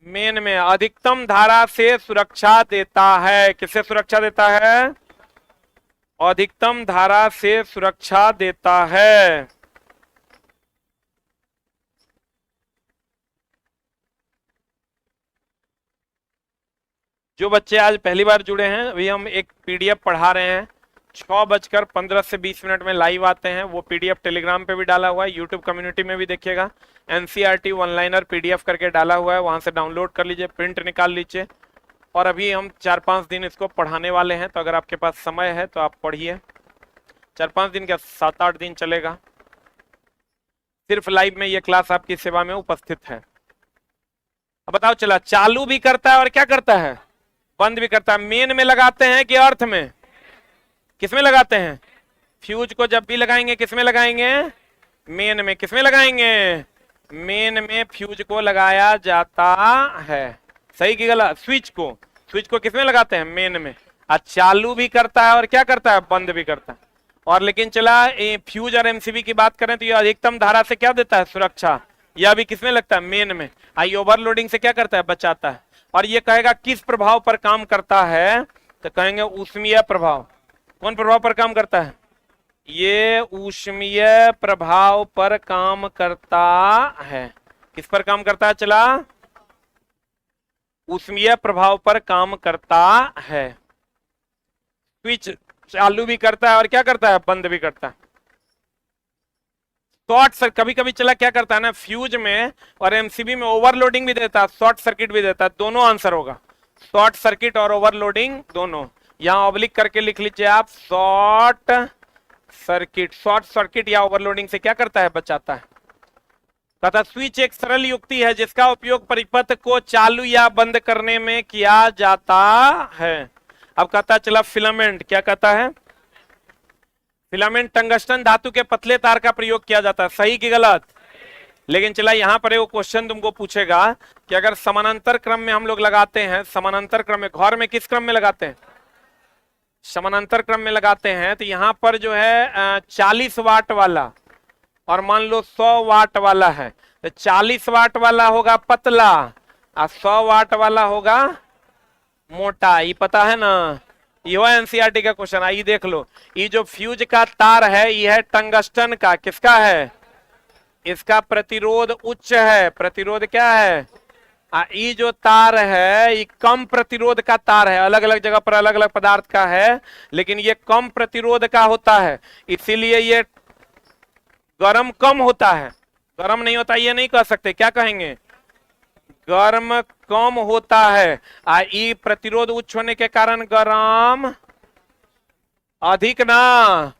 A: मेन में। अधिकतम धारा से सुरक्षा देता है, किससे सुरक्षा देता है, अधिकतम धारा से सुरक्षा देता है। जो बच्चे आज पहली बार जुड़े हैं, अभी हम एक पीडीएफ पढ़ा रहे हैं, 6:15 से 20 मिनट में लाइव आते हैं। वो पीडीएफ टेलीग्राम पे भी डाला हुआ है, यूट्यूब कम्युनिटी में भी देखिएगा। एनसीईआरटी वन लाइनर पीडीएफ करके डाला हुआ है, वहां से डाउनलोड कर लीजिए, प्रिंट निकाल लीजिए। और अभी हम 4-5 दिन इसको पढ़ाने वाले हैं, तो अगर आपके पास समय है तो आप पढ़िए। 4-5 दिन क्या 7-8 दिन चलेगा। सिर्फ लाइव में ये क्लास आपकी सेवा में उपस्थित है। अब बताओ, चला चालू भी करता है और क्या करता है, बंद भी करता है। मेन में लगाते हैं कि अर्थ में, किसमें लगाते हैं? फ्यूज को जब भी लगाएंगे किसमें लगाएंगे? मेन में। किसमें लगाएंगे? मेन में फ्यूज को लगाया जाता है। सही की गलत? स्विच को किसमें लगाते हैं? मेन में। चालू भी करता है और क्या करता है? बंद भी करता है। और लेकिन चला फ्यूज और एमसीबी की बात करें तो ये अधिकतम धारा से क्या देता है? सुरक्षा। यह भी किसमें लगता है? मेन में। आई ओवरलोडिंग से क्या करता है? बचाता है। और ये कहेगा किस प्रभाव पर काम करता है, तो कहेंगे ऊष्मीय प्रभाव। कौन प्रभाव पर काम करता है? ये ऊष्मीय प्रभाव पर काम करता है। किस पर काम करता है? चला ऊष्मीय प्रभाव पर काम करता है। स्विच चालू भी करता है और क्या करता है? बंद भी करता है। शॉर्ट सर्किट कभी कभी चला क्या करता है ना, फ्यूज में और एमसीबी में ओवरलोडिंग भी देता है, शॉर्ट सर्किट भी देता है। दोनों आंसर होगा, शॉर्ट सर्किट और ओवरलोडिंग दोनों। यहां ऑब्लिक करके लिख लीजिए आप, शॉर्ट सर्किट। शॉर्ट सर्किट या ओवरलोडिंग से क्या करता है? बचाता है। तथा स्विच एक सरल युक्ति है जिसका उपयोग परिपथ को चालू या बंद करने में किया जाता है। अब कहता चला फिलामेंट। क्या कहता है? फिलामेंट टंगस्टन धातु के पतले तार का प्रयोग किया जाता है। सही की गलत? लेकिन चला यहां पर एक क्वेश्चन तुमको पूछेगा कि अगर समानांतर क्रम में हम लोग लगाते हैं, समानांतर क्रम में, घर में किस क्रम में लगाते हैं? समानांतर क्रम में लगाते हैं, तो यहां पर जो है 40 वाट वाला और मान लो 100 वाट वाला है, तो 40 वाट वाला होगा पतला और 100 वाट वाला होगा मोटा। ये पता है ना? ये एनसीईआरटी का क्वेश्चन। आइए देख लो, ये जो फ्यूज का तार है ये है टंगस्टन का। किसका है? इसका प्रतिरोध उच्च है। प्रतिरोध क्या है? ये जो तार है ये कम प्रतिरोध का तार है। अलग अलग जगह पर अलग अलग पदार्थ का है, लेकिन ये कम प्रतिरोध का होता है, इसीलिए ये गर्म कम होता है। गर्म नहीं होता ये नहीं कह सकते, क्या कहेंगे? गर्म कम होता है। ई प्रतिरोध उच्च होने के कारण गर्म अधिक ना,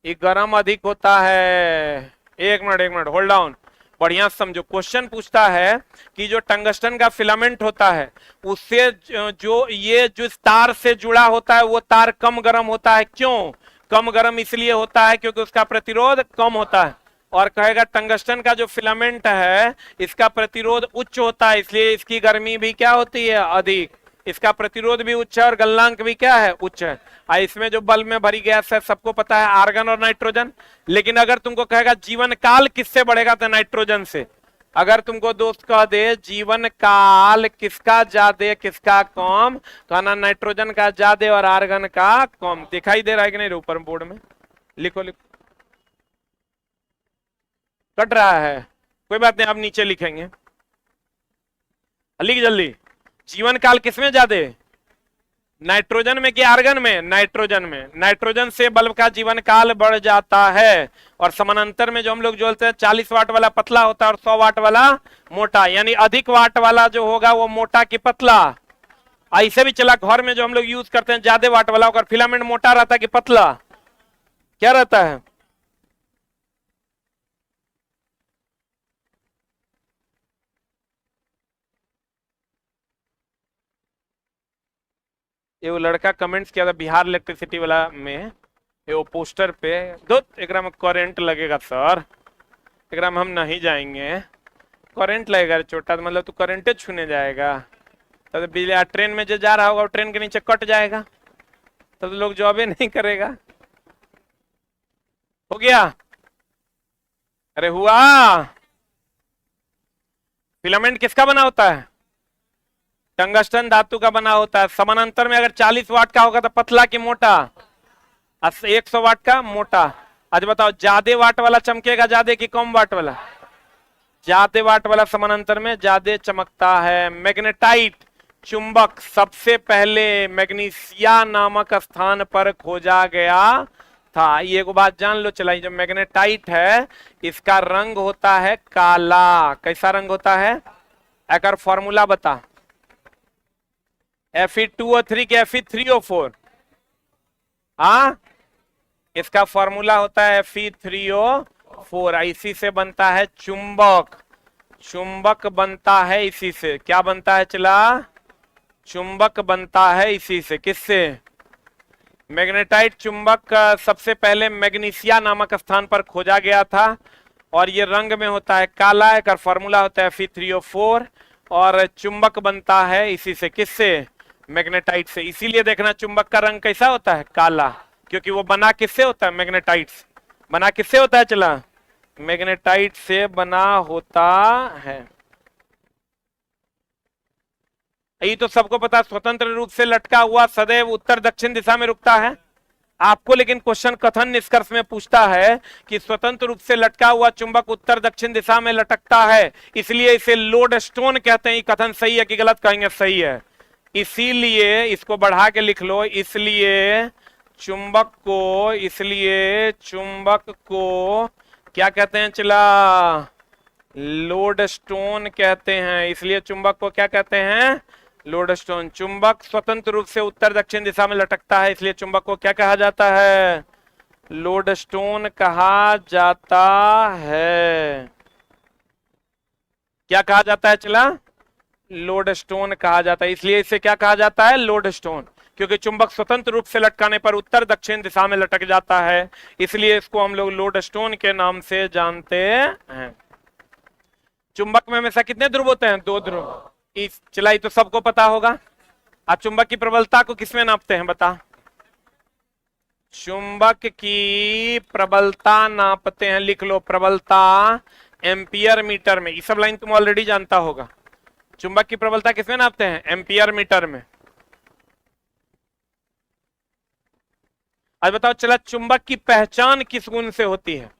A: ये गर्म अधिक होता है। एक मिनट होल्ड डाउन, बढ़िया समझो। क्वेश्चन पूछता है कि जो टंगस्टन का फिलामेंट होता है उससे जो ये जो तार से जुड़ा होता है वो तार कम गर्म होता है। क्यों कम गर्म? इसलिए होता है क्योंकि उसका प्रतिरोध कम होता है। और कहेगा टंगस्टन का जो फिलामेंट है इसका प्रतिरोध उच्च होता है, इसलिए इसकी गर्मी भी क्या होती है? अधिक। इसका प्रतिरोध भी उच्च है और गलनांक भी क्या है? उच्च है। इसमें जो बल्ब में भरी गैस है सबको पता है, आर्गन और नाइट्रोजन। लेकिन अगर तुमको कहेगा जीवन काल किससे बढ़ेगा, तो नाइट्रोजन से। अगर तुमको दोस्त कह दे जीवन काल किसका ज्यादा किसका कम, कहना नाइट्रोजन का ज्यादा और आर्गन का कम। दिखाई दे रहा है कि नहीं ऊपर बोर्ड में? लिखो लिखो। कट रहा है, कोई बात नहीं, अब नीचे लिखेंगे। लिख जल्दी। जीवन काल किसमें ज्यादा? नाइट्रोजन में कि आर्गन में? नाइट्रोजन में। नाइट्रोजन से बल्ब का जीवन काल बढ़ जाता है। और समानांतर में जो हम लोग जोड़ते हैं 40 वाट वाला पतला होता है और 100 वाट वाला मोटा, यानी अधिक वाट वाला जो होगा वो मोटा की पतला। ऐसे भी चला घर में जो हम लोग यूज करते हैं ज्यादा वाट वाला होकर फिलामेंट मोटा रहता है कि पतला? क्या रहता है? ये वो लड़का कमेंट्स किया था बिहार इलेक्ट्रिसिटी वाला में, ये वो पोस्टर पे दो एकरा में करंट लगेगा सर, एकरा में हम नहीं जाएंगे। करंट लगेगा छोटा, तो मतलब तू करंटे छूने जाएगा, तब तो बिजली ट्रेन में जो जा रहा होगा वो ट्रेन के नीचे कट जाएगा, तब तो लोग जॉब नहीं करेगा। हो गया? अरे हुआ। फिलामेंट किसका बना होता है? टंगस्टन धातु का बना होता है। समानांतर में अगर 40 वाट का होगा तो पतला की मोटा, 100 वाट का मोटा। आज बताओ ज्यादा वाट वाला चमकेगा ज्यादा कि कम वाट वाला? ज्यादा वाट वाला समानांतर में ज्यादा चमकता है। मैग्नेटाइट चुंबक सबसे पहले मैग्नीशिया नामक स्थान पर खोजा गया था। ये एक बात जान लो, चला जो मैग्नेटाइट है इसका रंग होता है काला। कैसा रंग होता है? एक फॉर्मूला बता। Fe2O3 के Fe3O4? हाँ, इसका फॉर्मूला होता है Fe3O4। इसी से बनता है चुंबक। चुंबक बनता है इसी से। क्या बनता है चला? चुंबक बनता है इसी से। किससे? मैग्नेटाइट चुंबक सबसे पहले मैग्नीशिया नामक स्थान पर खोजा गया था और ये रंग में होता है काला। एक फॉर्मूला होता है Fe3O4 और चुंबक बनता है इसी से। किससे? मैग्नेटाइट से। इसीलिए देखना चुंबक का रंग कैसा होता है? काला, क्योंकि वो बना किससे होता है? मैग्नेटाइट से। बना किससे होता है चला? मैग्नेटाइट से बना होता है। ये तो सबको पता, स्वतंत्र रूप से लटका हुआ सदैव उत्तर दक्षिण दिशा में रुकता है। आपको लेकिन क्वेश्चन कथन निष्कर्ष में पूछता है कि स्वतंत्र रूप से लटका हुआ चुंबक उत्तर दक्षिण दिशा में लटकता है, इसलिए इसे लोड स्टोन कहते हैं। ये कथन सही है कि गलत? कहेंगे सही है। इसीलिए इसको बढ़ा के लिख लो, इसलिए चुंबक को क्या कहते हैं चला? लोड स्टोन कहते हैं। इसलिए चुंबक को क्या कहते हैं? Load stone. चुंबक स्वतंत्र रूप से उत्तर दक्षिण दिशा में लटकता है, इसलिए चुंबक को क्या कहा जाता है? लोड स्टोन कहा जाता है। क्या कहा जाता है चला? लोड स्टोन कहा जाता है। इसलिए इसे क्या कहा जाता है? लोड स्टोन, क्योंकि चुंबक स्वतंत्र रूप से लटकाने पर उत्तर दक्षिण दिशा में लटक जाता है, इसलिए इसको हम लोग लोड स्टोन के नाम से जानते हैं। चुंबक में हमेशा कितने ध्रुव होते हैं? 2 ध्रुव। इस चलाई तो सबको पता होगा। आप चुंबक की प्रबलता को किसमें नापते हैं? बता। चुंबक की प्रबलता नापते हैं, लिख लो, प्रबलता एम्पियर मीटर में। ये सब लाइन तुम ऑलरेडी जानता होगा। चुंबक की प्रबलता किसमें नापते हैं? एम्पियर मीटर में। आज बताओ चला, चुंबक की पहचान किस गुण से होती है?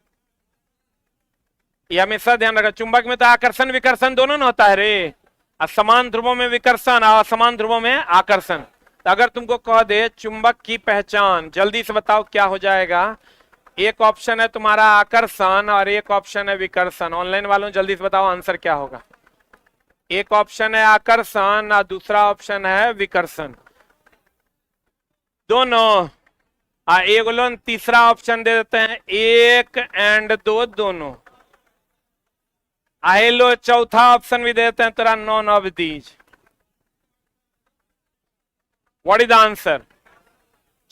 A: ये हमेशा ध्यान रखा। चुंबक में तो आकर्षण विकर्षण दोनों न होता है रे। असमान ध्रुवों में विकर्षण और असमान ध्रुवों में आकर्षण। तो अगर तुमको कह दे चुंबक की पहचान, जल्दी से बताओ क्या हो जाएगा? एक ऑप्शन है तुम्हारा आकर्षण और एक ऑप्शन है विकर्षण। ऑनलाइन वालों जल्दी से बताओ आंसर क्या होगा? एक ऑप्शन है आकर्षण और दूसरा ऑप्शन है विकर्षण। दोनों एक लोग तीसरा ऑप्शन दे देते हैं, 1 और 2 दोनों। आए लो चौथा ऑप्शन भी देते हैं तेरा, none of these. What is the answer?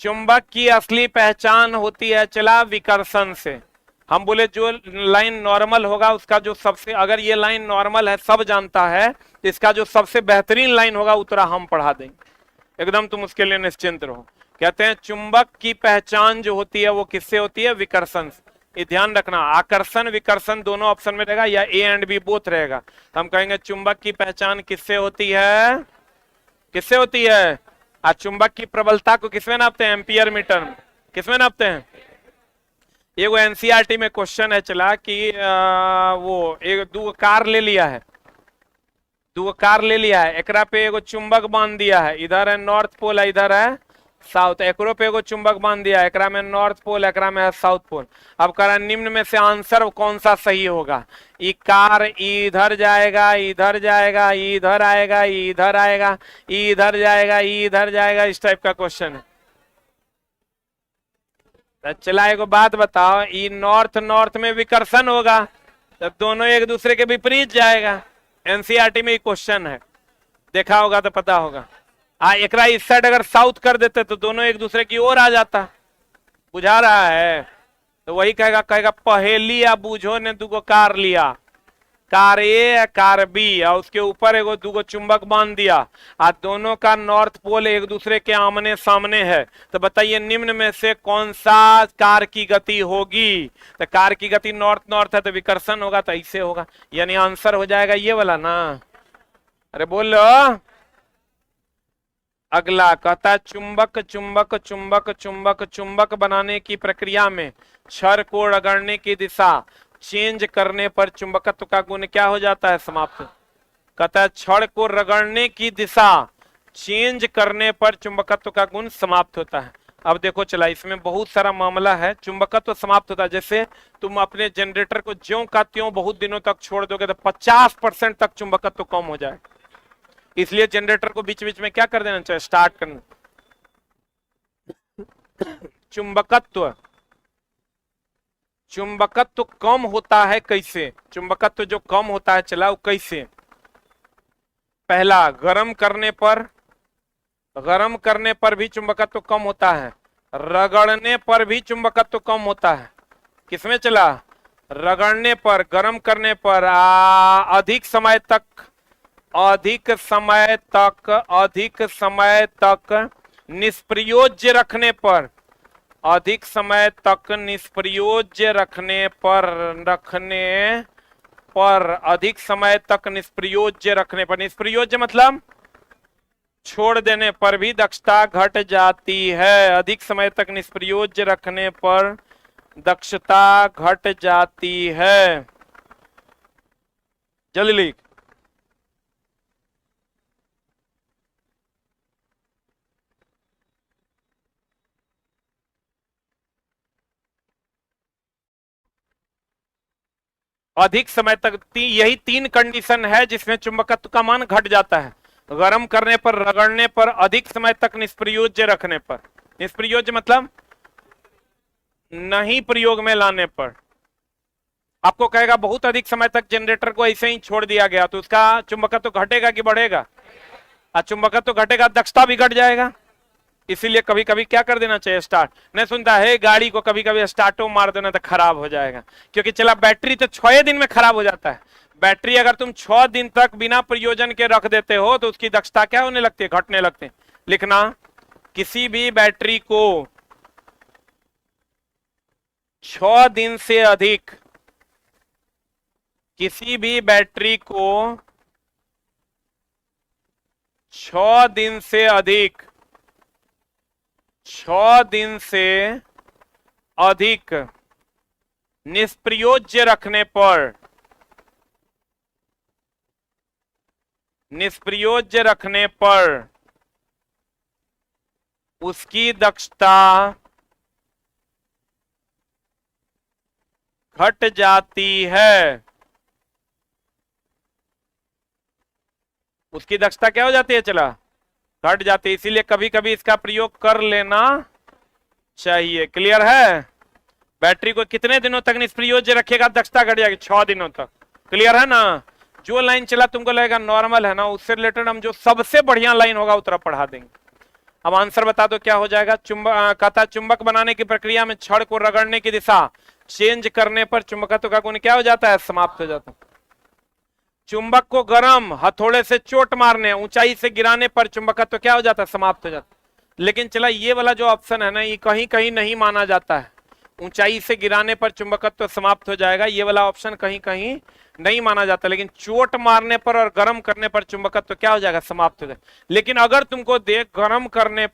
A: चुंबक की असली पहचान होती है चला विकर्षण से। हम बोले जो लाइन नॉर्मल होगा उसका जो सबसे, अगर ये लाइन नॉर्मल है सब जानता है, तो इसका जो सबसे बेहतरीन लाइन होगा उतना हम पढ़ा देंगे। एकदम तुम उसके लिए निश्चिंत रहो। कहते हैं चुंबक की पहचान जो होती है वो किससे होती है? विकर्षण से। ये ध्यान रखना, आकर्षण विकर्षण दोनों ऑप्शन में रहेगा या ए एंड बी बोथ रहेगा। तो हम कहेंगे चुंबक की पहचान किससे होती है? किससे होती है? चुंबक की प्रबलता को किसमें नापते हैं? एम्पियर मीटर में। किसमें नापते हैं? ये वो एनसीईआरटी में क्वेश्चन है चला कि वो एक दो कार ले लिया है, एकरा पे एगो चुंबक बांध दिया है। इधर है नॉर्थ पोल, इधर है साउथ। एकरो पे एगो चुंबक बांध दिया है, एकरा में नॉर्थ पोल, एकरा में है साउथ पोल। अब कह रहा निम्न में से आंसर कौन सा सही होगा? ये कार इधर जाएगा, इधर जाएगा, इधर आएगा, इधर आएगा, इधर जाएगा, इधर जाएगा, इस टाइप का क्वेश्चन है। चला एगो बात बताओ, ये नॉर्थ में विकर्षण होगा, तब दोनों एक दूसरे के विपरीत जाएगा। एनसीईआरटी में ये क्वेश्चन है, देखा होगा तो पता होगा। एकरा इस साइड अगर साउथ कर देते तो दोनों एक दूसरे की ओर आ जाता। बुझा रहा है? तो वही कहेगा पहेली या बूझो ने दूगो कार लिया, कार ए कार बी, और उसके ऊपर एगो दूगो चुंबक बांध दिया, दोनों का नॉर्थ पोल एक दूसरे के आमने सामने है। तो बताइए निम्न में से कौन सा कार की गति होगी? तो कार की गति नॉर्थ है तो विकर्षण होगा, तो ऐसे होगा। यानी आंसर हो जाएगा ये वाला ना। अरे बोलो। अगला कहता है चुंबक बनाने की प्रक्रिया में छड़ को रगड़ने की दिशा चेंज करने पर चुंबकत्व का गुण क्या हो जाता है? समाप्त। कहता है छड़ को रगड़ने की दिशा चेंज करने पर चुंबकत्व का गुण समाप्त होता है। अब देखो चला, इसमें बहुत सारा मामला है। चुंबकत्व समाप्त होता है, जैसे तुम अपने जनरेटर को ज्यों का त्यों बहुत दिनों तक छोड़ दोगे तो 50% तक चुंबकत्व कम हो जाए। इसलिए जनरेटर को बीच बीच में क्या कर देना चाहिए, स्टार्ट करना। चुंबकत्व, चुंबकत्व कम होता है कैसे, चुंबकत्व जो कम होता है चला वो कैसे। पहला, गर्म करने पर भी चुंबकत्व कम होता है, रगड़ने पर भी चुंबकत्व कम होता है। किसमें चला, रगड़ने पर, गर्म करने पर, अधिक समय तक निष्प्रयोज्य रखने पर, अधिक समय तक निष्प्रयोज्य रखने पर, अधिक समय तक निष्प्रयोज्य रखने पर, निष्प्रयोज्य मतलब छोड़ देने पर भी दक्षता घट जाती है। अधिक समय तक निष्प्रयोज्य रखने पर दक्षता घट जाती है। जल्दी लिख। अधिक समय तक, यही 3 कंडीशन है जिसमें चुंबकत्व का मान घट जाता है। गर्म करने पर, रगड़ने पर, अधिक समय तक निष्प्रयोज्य रखने पर। निष्प्रयोज्य मतलब नहीं प्रयोग में लाने पर। आपको कहेगा बहुत अधिक समय तक जनरेटर को ऐसे ही छोड़ दिया गया तो उसका चुंबकत्व घटेगा कि बढ़ेगा, चुंबकत्व घटेगा, दक्षता भी घट जाएगा। इसीलिए कभी कभी क्या कर देना चाहिए, स्टार्ट। नहीं सुनता है, गाड़ी को कभी कभी स्टार्टो मार देना तो खराब हो जाएगा, क्योंकि चला बैटरी तो 6 दिन में खराब हो जाता है। बैटरी अगर तुम 6 दिन तक बिना प्रयोजन के रख देते हो तो उसकी दक्षता क्या होने लगती है, घटने लगती है। लिखना, किसी भी बैटरी को 6 दिन से अधिक, किसी भी बैटरी को 6 दिन से अधिक, 6 दिन से अधिक निष्प्रयोज्य रखने पर, निष्प्रयोज्य रखने पर उसकी दक्षता घट जाती है। उसकी दक्षता क्या हो जाती है, चला घट जाती है। इसीलिए कभी कभी इसका प्रयोग कर लेना चाहिए। क्लियर है। बैटरी को कितने दिनों तक निष्प्रयोज्य रखेगा, दक्षता घट जाएगी 6 दिनों तक। क्लियर है ना। जो लाइन चला तुमको लगेगा नॉर्मल है ना, उससे रिलेटेड हम जो सबसे बढ़िया लाइन होगा उतना पढ़ा देंगे। अब आंसर बता दो क्या हो जाएगा। कहता चुंबक बनाने की प्रक्रिया में छड़ को रगड़ने की दिशा चेंज करने पर चुंबकत्व का गुण क्या हो जाता है, समाप्त हो जाता है। चुंबक को गर्म हथौड़े से चोट मारने, ऊंचाई से गिराने पर चुंबकत्व क्या हो जाता है, समाप्त हो जाता है। लेकिन चला ये वाला जो ऑप्शन है ना, ये कहीं कहीं नहीं माना जाता है। ऊंचाई से गिराने पर चुंबकत्व समाप्त हो जाएगा, ये वाला ऑप्शन कहीं कहीं नहीं माना जाता। लेकिन चोट मारने पर और गर्म करने पर चुंबकत्व क्या हो जाएगा, समाप्त हो जाएगा। लेकिन अगर तुमको देख गर्म करने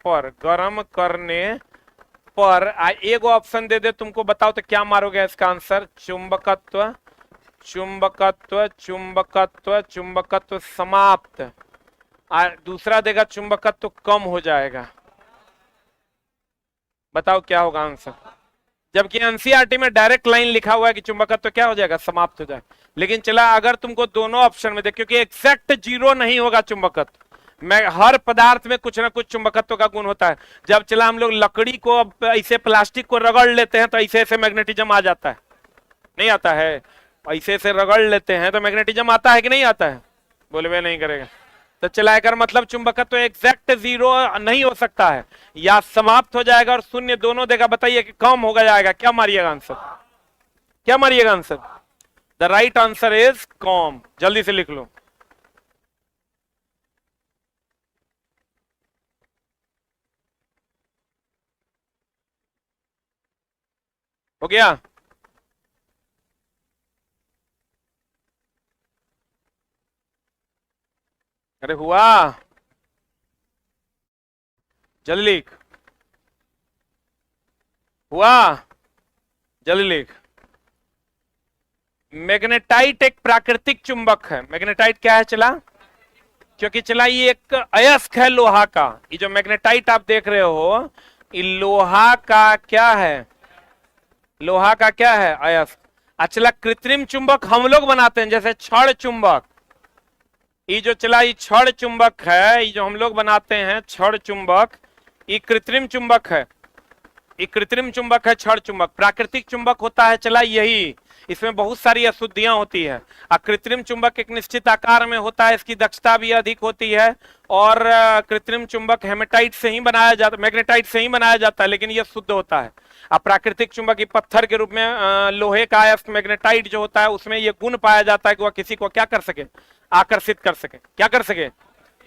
A: पर एक ऑप्शन दे दे तुमको, बताओ तो क्या मारोगे इसका आंसर, चुंबकत्व चुंबकत्व चुंबकत्व चुंबकत्व समाप्त। दूसरा देगा चुंबकत्व कम हो जाएगा। बताओ क्या होगा आंसर। जबकि एनसीईआरटी में डायरेक्ट लाइन लिखा हुआ है कि चुंबकत्व क्या हो जाएगा, समाप्त हो जाएगा। लेकिन चला अगर तुमको दोनों ऑप्शन में दे, क्योंकि एग्जैक्ट 0 नहीं होगा चुंबकत्व में, हर पदार्थ में कुछ ना कुछ चुंबकत्व का गुण होता है। जब चला हम लोग लकड़ी को ऐसे प्लास्टिक को रगड़ लेते हैं तो ऐसे ऐसे मैग्नेटिज्म आ जाता है, नहीं आता है। ऐसे ऐसे रगड़ लेते हैं तो मैग्नेटिज्म आता है कि नहीं आता है, बोलवे नहीं करेगा। तो चला कर मतलब चुंबकत्व तो एग्जैक्ट 0 नहीं हो सकता है, या समाप्त हो जाएगा और शून्य दोनों देगा। बताइए कि कम हो जाएगा, क्या मारिएगा आंसर, क्या मारिएगा answer. The right answer is calm. जल्दी से लिख लो। हो गया। अरे हुआ, जल्दी लिख। हुआ, जल्दी लिख। मैग्नेटाइट एक प्राकृतिक चुंबक है। मैग्नेटाइट क्या है चला, क्योंकि चला ये एक अयस्क है लोहा का। ये जो मैग्नेटाइट आप देख रहे हो ये लोहा का क्या है, लोहा का क्या है, अयस्क। अच्छा, कृत्रिम चुंबक हम लोग बनाते हैं, जैसे छड़ चुंबक, ये जो चला ये छड़ चुंबक है, ये जो हम लोग बनाते हैं छड़ चुंबक, ये कृत्रिम चुंबक है। ये कृत्रिम चुंबक है छड़ चुंबक। प्राकृतिक चुंबक होता है चला यही, इसमें बहुत सारी अशुद्धियां होती है। कृत्रिम चुंबक एक निश्चित आकार में होता है, इसकी दक्षता भी अधिक होती है। और कृत्रिम चुंबक हेमेटाइट से ही बनाया जाता, मैग्नेटाइट से ही बनाया जाता है, लेकिन यह शुद्ध होता है। अब प्राकृतिक चुंबक ये पत्थर के रूप में लोहे का या मैग्नेटाइट जो होता है उसमें यह गुण पाया जाता है कि वह किसी को क्या कर सके, आकर्षित कर सके। क्या कर सके?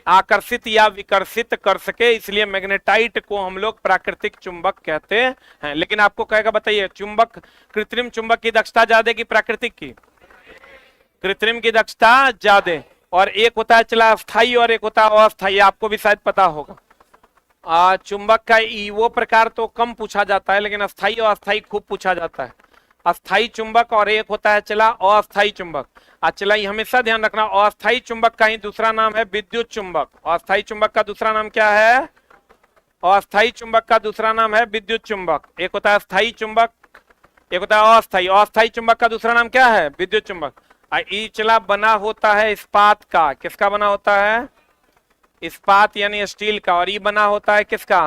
A: आकर्षित या विकर्षित कर सके, इसलिए मैग्नेटाइट को हम लोग प्राकृतिक चुंबक कहते हैं। लेकिन आपको कहेगा बताइए, चुंबक कृत्रिम चुंबक की दक्षता ज्यादा की प्राकृतिक की? कृत्रिम की दक्षता ज्यादा। और एक होता है चला अस्थाई और एक होता है अस्थाई, आपको भी शायद पता होगा। चुंबक का वो प्रकार तो कम पूछा जाता है, लेकिन अस्थाई और अस्थाई खूब पूछा जाता है। अस्थाई चुंबक और एक होता है चला अस्थाई चुंबक। चला ये हमेशा ध्यान रखना, अस्थाई चुंबक का ही दूसरा नाम है विद्युत चुंबक। अस्थाई चुंबक का दूसरा नाम क्या है? अस्थाई चुंबक का दूसरा नाम है विद्युत चुंबक। एक होता है अस्थाई चुंबक, एक होता है अस्थाई। अस्थाई चुंबक का दूसरा नाम क्या है? विद्युत चुंबक। ये चला बना होता है इस्पात का। किसका बना होता है? इस्पात यानी स्टील का। और ये बना होता है किसका?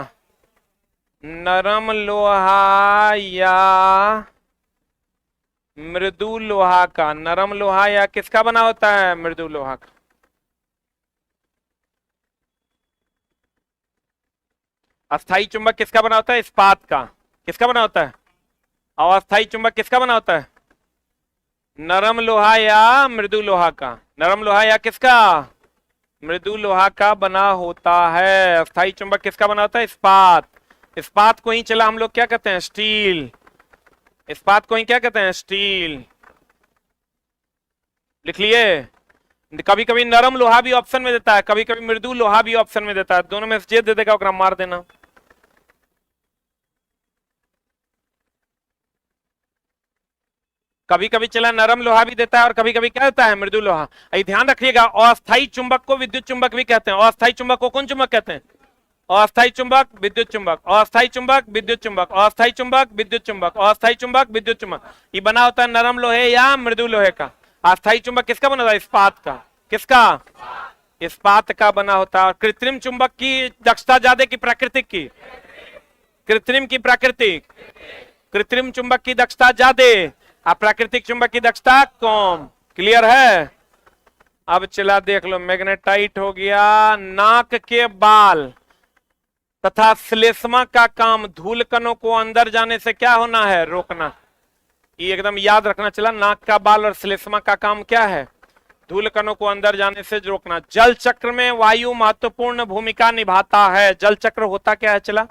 A: नरम लोहा या मृदु लोहा का। नरम लोहा या किसका बना होता है? मृदु लोहा का। अस्थाई चुंबक किसका बना होता है? इस्पात का। किसका बना होता है? और अस्थाई चुंबक किसका बना होता है? नरम लोहा या मृदु लोहा का। नरम लोहा या किसका? मृदु लोहा का बना होता है। अस्थाई चुंबक किसका बना होता है? इस्पात। इस्पात को ही चला हम लोग क्या कहते हैं? स्टील। इस्पात को ही क्या कहते हैं? स्टील। लिख लिए? कभी कभी नरम लोहा भी ऑप्शन में देता है, कभी कभी मृदु लोहा भी ऑप्शन में देता है। दोनों में से जे दे देगा ओकरा मार देना। कभी कभी चला नरम लोहा भी देता है और कभी कभी क्या देता है? मृदु लोहा। ध्यान रखिएगा, अस्थाई चुंबक को विद्युत चुंबक भी कहते हैं। अस्थाई चुंबक को कौन चुंबक कहते हैं? अस्थाई चुंबक, विद्युत चुंबक। अस्थाई चुंबक, विद्युत चुंबक। अस्थाई चुंबक, विद्युत चुंबक। अस्थाई चुंबक, विद्युत चुंबक। ये बना होता है नरम लोहे या मृदु लोहे का। अस्थाई चुंबक किसका बना होता है? इस्पात का। किसका? इस्पात का बना होता है। और कृत्रिम चुंबक की दक्षता ज्यादा की प्राकृतिक की? कृत्रिम की प्राकृतिक। कृत्रिम चुंबक की दक्षता ज्यादा, प्राकृतिक चुंबक की दक्षता कम। क्लियर है? अब चला देख लो, मैग्नेटाइट हो गया। नाक के बाल तथा श्लेष्मा का काम धूल कणों को अंदर जाने से क्या होना है? रोकना। ये एकदम याद रखना चला, नाक का बाल और श्लेष्मा का काम क्या है? धूल कणों को अंदर जाने से रोकना। जल चक्र में वायु महत्वपूर्ण भूमिका निभाता है। जल चक्र होता क्या है चला?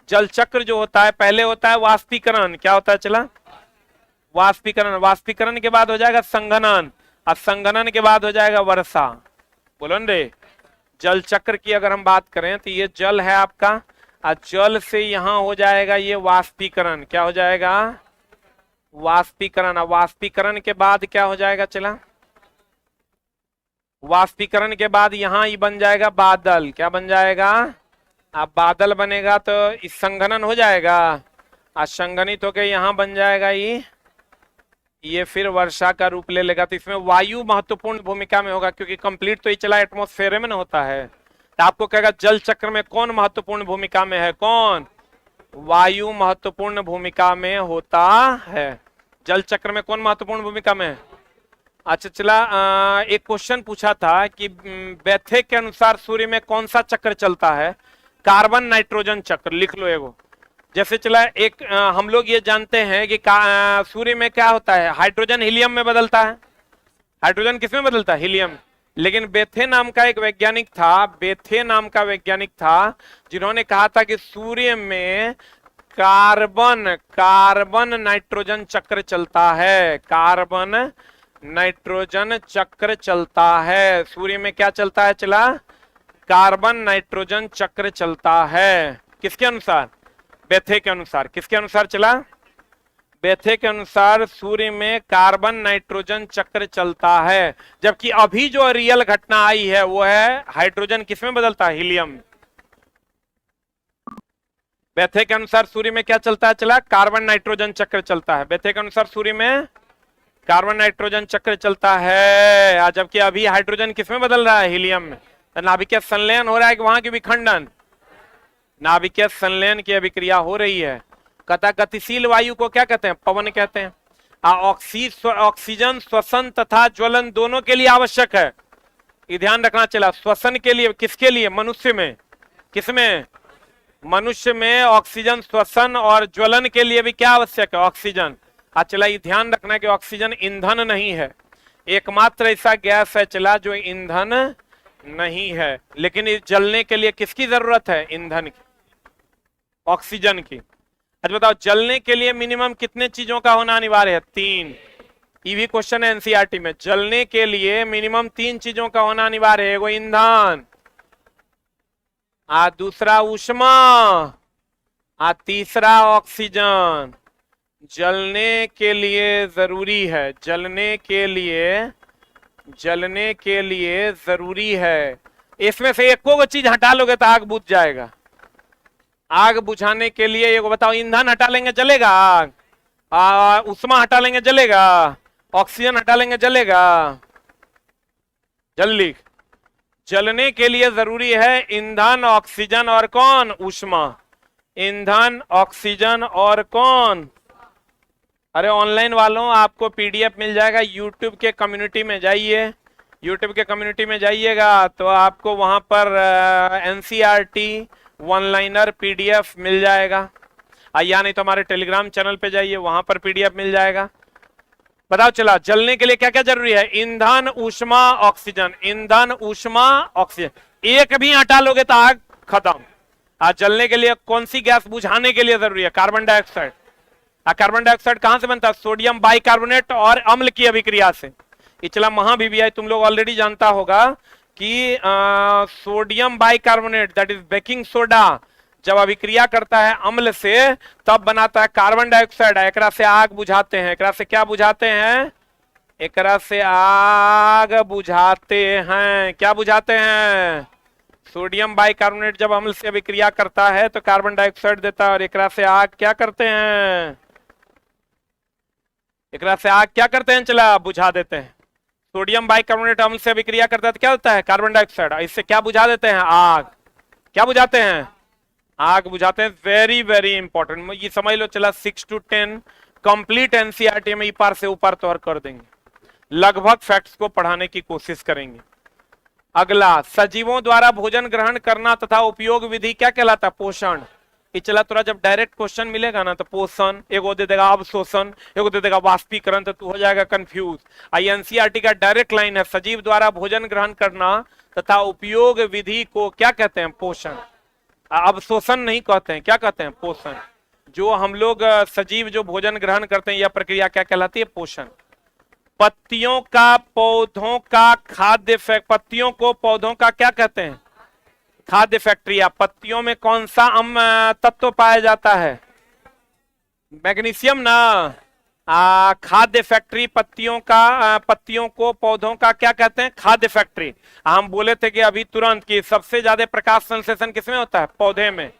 A: जल चक्र जो होता है, पहले होता है वाष्पीकरण। क्या होता है चला? वाष्पीकरण। वाष्पीकरण के बाद हो जाएगा संघनन, और संघनन के बाद हो जाएगा वर्षा। बोलो न रे। जल चक्र की अगर हम बात करें तो ये जल है आपका, और जल से यहां हो जाएगा ये वाष्पीकरण। क्या हो जाएगा? वाष्पीकरण। वाष्पीकरण के बाद क्या हो जाएगा चला? वाष्पीकरण के बाद यहां ये बन जाएगा बादल। क्या बन जाएगा? अब बादल बनेगा तो इस संघनन हो जाएगा, और संघनित होकर यहां बन जाएगा ये फिर वर्षा का रूप ले लेगा। तो इसमें वायु महत्वपूर्ण भूमिका में होगा, क्योंकि कंप्लीट तो ये चला एटमॉस्फेयर में ना होता है। तो आपको कहेगा जल चक्र में कौन महत्वपूर्ण भूमिका में है? कौन? वायु महत्वपूर्ण भूमिका में होता है। जल चक्र में कौन महत्वपूर्ण भूमिका में है? अच्छा चला, एक क्वेश्चन पूछा था कि बेथे के अनुसार सूर्य में कौन सा चक्र चलता है? कार्बन नाइट्रोजन चक्र। लिख लो एगो। जैसे चला एक हम लोग ये जानते हैं कि सूर्य में क्या होता है? हाइड्रोजन हीलियम में बदलता है। हाइड्रोजन किसमें बदलता है? हीलियम। लेकिन बेथे नाम का एक वैज्ञानिक था, बेथे नाम का वैज्ञानिक था, जिन्होंने कहा था कि सूर्य में कार्बन नाइट्रोजन चक्र चलता है। कार्बन नाइट्रोजन चक्र चलता है। सूर्य में क्या चलता है चला? कार्बन नाइट्रोजन चक्र चलता है। किसके अनुसार? बेथे के अनुसार। किसके अनुसार चला? बेथे के अनुसार सूर्य में कार्बन नाइट्रोजन चक्र चलता है। जबकि अभी जो रियल घटना आई है वो है हाइड्रोजन किसमें बदलता है? हीलियम। बेथे के अनुसार सूर्य में क्या चलता है चला? कार्बन नाइट्रोजन चक्र चलता है। बेथे के अनुसार सूर्य में कार्बन नाइट्रोजन चक्र चलता है, जबकि अभी हाइड्रोजन किसमें बदल रहा है? हीलियम में। तो नाभिकीय संलयन हो रहा है कि वहां की विखंडन? नाभिकीय संलयन की अभिक्रिया हो रही है। कहता गतिशील वायु को क्या कहते हैं? पवन कहते हैं। ऑक्सीजन श्वसन तथा ज्वलन दोनों के लिए आवश्यक है, ये ध्यान रखना चला। श्वसन के लिए, किसके लिए? मनुष्य में। किसमें? मनुष्य में ऑक्सीजन श्वसन और ज्वलन के लिए भी क्या आवश्यक है? ऑक्सीजन। चला ये ध्यान रखना कि ऑक्सीजन ईंधन नहीं है, एकमात्र ऐसा गैस है चला जो ईंधन नहीं है। लेकिन इस जलने के लिए किसकी जरूरत है? ईंधन की, ऑक्सीजन की। अच्छा बताओ, जलने के लिए मिनिमम कितने चीजों का होना अनिवार्य है? 3। ये भी क्वेश्चन है एनसीईआरटी में। जलने के लिए मिनिमम 3 चीजों का होना अनिवार्य है। एगो ईंधन, दूसरा ऊष्मा, तीसरा ऑक्सीजन। जलने के लिए जरूरी है, जलने के लिए जरूरी है। इसमें से एको चीज हटा लोगे तो आग बुझ जाएगा। आग बुझाने के लिए ये बताओ, ईंधन हटा लेंगे जलेगा आग? ऊष्मा हटा लेंगे जलेगा? ऑक्सीजन हटा लेंगे जलेगा? जल्दी। जलने के लिए जरूरी है ईंधन, ऑक्सीजन और कौन? ऊष्मा। ईंधन, ऑक्सीजन और कौन? अरे ऑनलाइन वालों, आपको पीडीएफ मिल जाएगा। यूट्यूब के कम्युनिटी में जाइए, यूट्यूब के कम्युनिटी में जाइएगा तो आपको वहां पर एनसीईआरटी वन लाइनर पीडीएफ मिल जाएगा। या नहीं तो हमारे टेलीग्राम चैनल पे जाइए, वहां पर पीडीएफ मिल जाएगा। बताओ चला, जलने के लिए क्या क्या जरूरी है? ईंधन, ऊष्मा, ऑक्सीजन। ईंधन, ऊष्मा, ऑक्सीजन। एक भी हटा लोगे तो आग खत्म। जलने के लिए कौन सी गैस बुझाने के लिए जरूरी है? Carbon dioxide. कार्बन डाइऑक्साइड कहां से बनता है? सोडियम बाइकार्बोनेट और अम्ल की अभिक्रिया से। इचला महाभिवियाई तुम लोग ऑलरेडी जानता होगा कि sodium bicarbonate that is baking soda जब अभिक्रिया करता है अम्ल से तब बनाता है कार्बन डाइऑक्साइड। एकरा से आग बुझाते हैं। एकरा से क्या बुझाते हैं? एकरा से आग बुझाते हैं। क्या बुझाते हैं? सोडियम बाइकार्बोनेट जब अम्ल से अभिक्रिया करता है तो कार्बन डाइऑक्साइड देता है और एकरा से आग क्या करते हैं? एकरा से आग क्या करते हैं? चला बुझा देते हैं। सोडियम बाइकार्बोनेट अम्ल से अभिक्रिया करता है तो क्या होता है? Carbon dioxide. इससे क्या बुझा देते हैं? आग। क्या बुझाते हैं? आग बुझाते हैं। वेरी वेरी इंपॉर्टेंट, ये समझ लो चला 6 to 10 कंप्लीट एनसीईआरटी में पार से ऊपर तो कर देंगे, लगभग फैक्ट्स को पढ़ाने की कोशिश करेंगे। अगला, सजीवों द्वारा भोजन ग्रहण करना तथा उपयोग विधि क्या कहलाता है? पोषण। चला थोड़ा जब डायरेक्ट क्वेश्चन मिलेगा ना तो पोषण एगो दे देगा, अवशोषण एगो दे देगा, वाष्पीकरण, तो तू हो जाएगा कंफ्यूज। एनसीईआरटी का डायरेक्ट लाइन है, सजीव द्वारा भोजन ग्रहण करना तथा उपयोग विधि को क्या कहते हैं? पोषण। अवशोषण नहीं कहते हैं, क्या कहते हैं? पोषण। जो हम लोग सजीव जो भोजन ग्रहण करते हैं यह प्रक्रिया क्या कहलाती है? पोषण। पत्तियों का, पौधों का खाद्य, पत्तियों को पौधों का क्या कहते हैं? खाद्य फैक्ट्री। पत्तियों में कौन सा तत्व पाया जाता है? मैग्नीशियम ना। खाद्य फैक्ट्री पत्तियों का, पत्तियों को पौधों का क्या कहते हैं? खाद्य फैक्ट्री। हम बोले थे कि अभी तुरंत कि सबसे ज्यादा प्रकाश संश्लेषण किसमें होता है? पौधे में।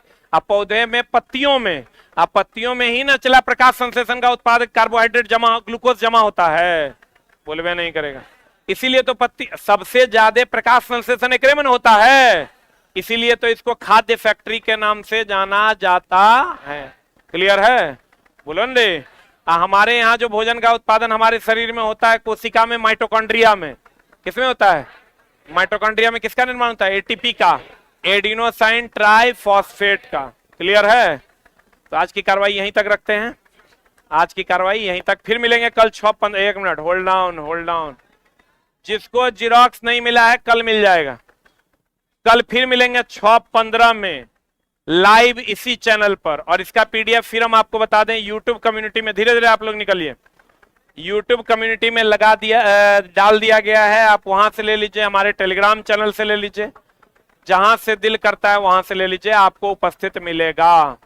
A: पौधे में, पत्तियों में, पत्तियों में ही ना चला प्रकाश संश्लेषण का उत्पादक कार्बोहाइड्रेट जमा, ग्लूकोज जमा होता है। बोलवे नहीं करेगा। इसीलिए तो पत्ती सबसे ज्यादा प्रकाश संश्लेषण एकरे में होता है, इसीलिए तो इसको खाद्य फैक्ट्री के नाम से जाना जाता है। क्लियर है? बोलो रे। हमारे यहाँ जो भोजन का उत्पादन हमारे शरीर में होता है कोशिका में, माइटोकॉन्ड्रिया में। किसमें होता है? माइटोकॉन्ड्रिया में किसका निर्माण होता है? एटीपी का, एडिनोसाइन ट्राइफॉस्फेट का। क्लियर है? तो आज की कार्रवाई यहीं तक रखते हैं। आज की कार्रवाई यहीं तक, फिर मिलेंगे कल 6:15। 1 minute, hold down, hold down. जिसको जीरोक्स नहीं मिला है कल मिल जाएगा। कल फिर मिलेंगे 6:15 में लाइव इसी चैनल पर, और इसका पीडीएफ फिर हम आपको बता दें यूट्यूब कम्युनिटी में। धीरे धीरे आप लोग निकलिए, यूट्यूब कम्युनिटी में लगा दिया, डाल दिया गया है। आप वहां से ले लीजिए, हमारे टेलीग्राम चैनल से ले लीजिए, जहां से दिल करता है वहां से ले लीजिए, आपको उपस्थित मिलेगा।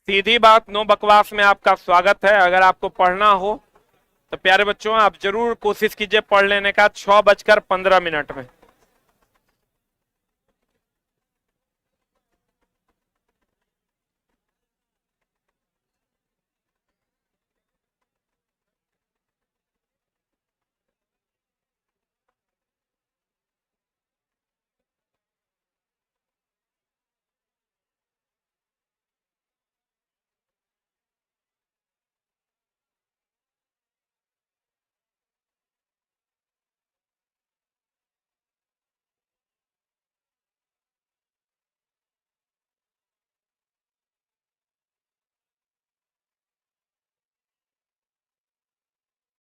A: सीधी बात नो बकवास में आपका स्वागत है। अगर आपको पढ़ना हो तो प्यारे बच्चों आप जरूर कोशिश कीजिए पढ़ लेने का 6:15 में।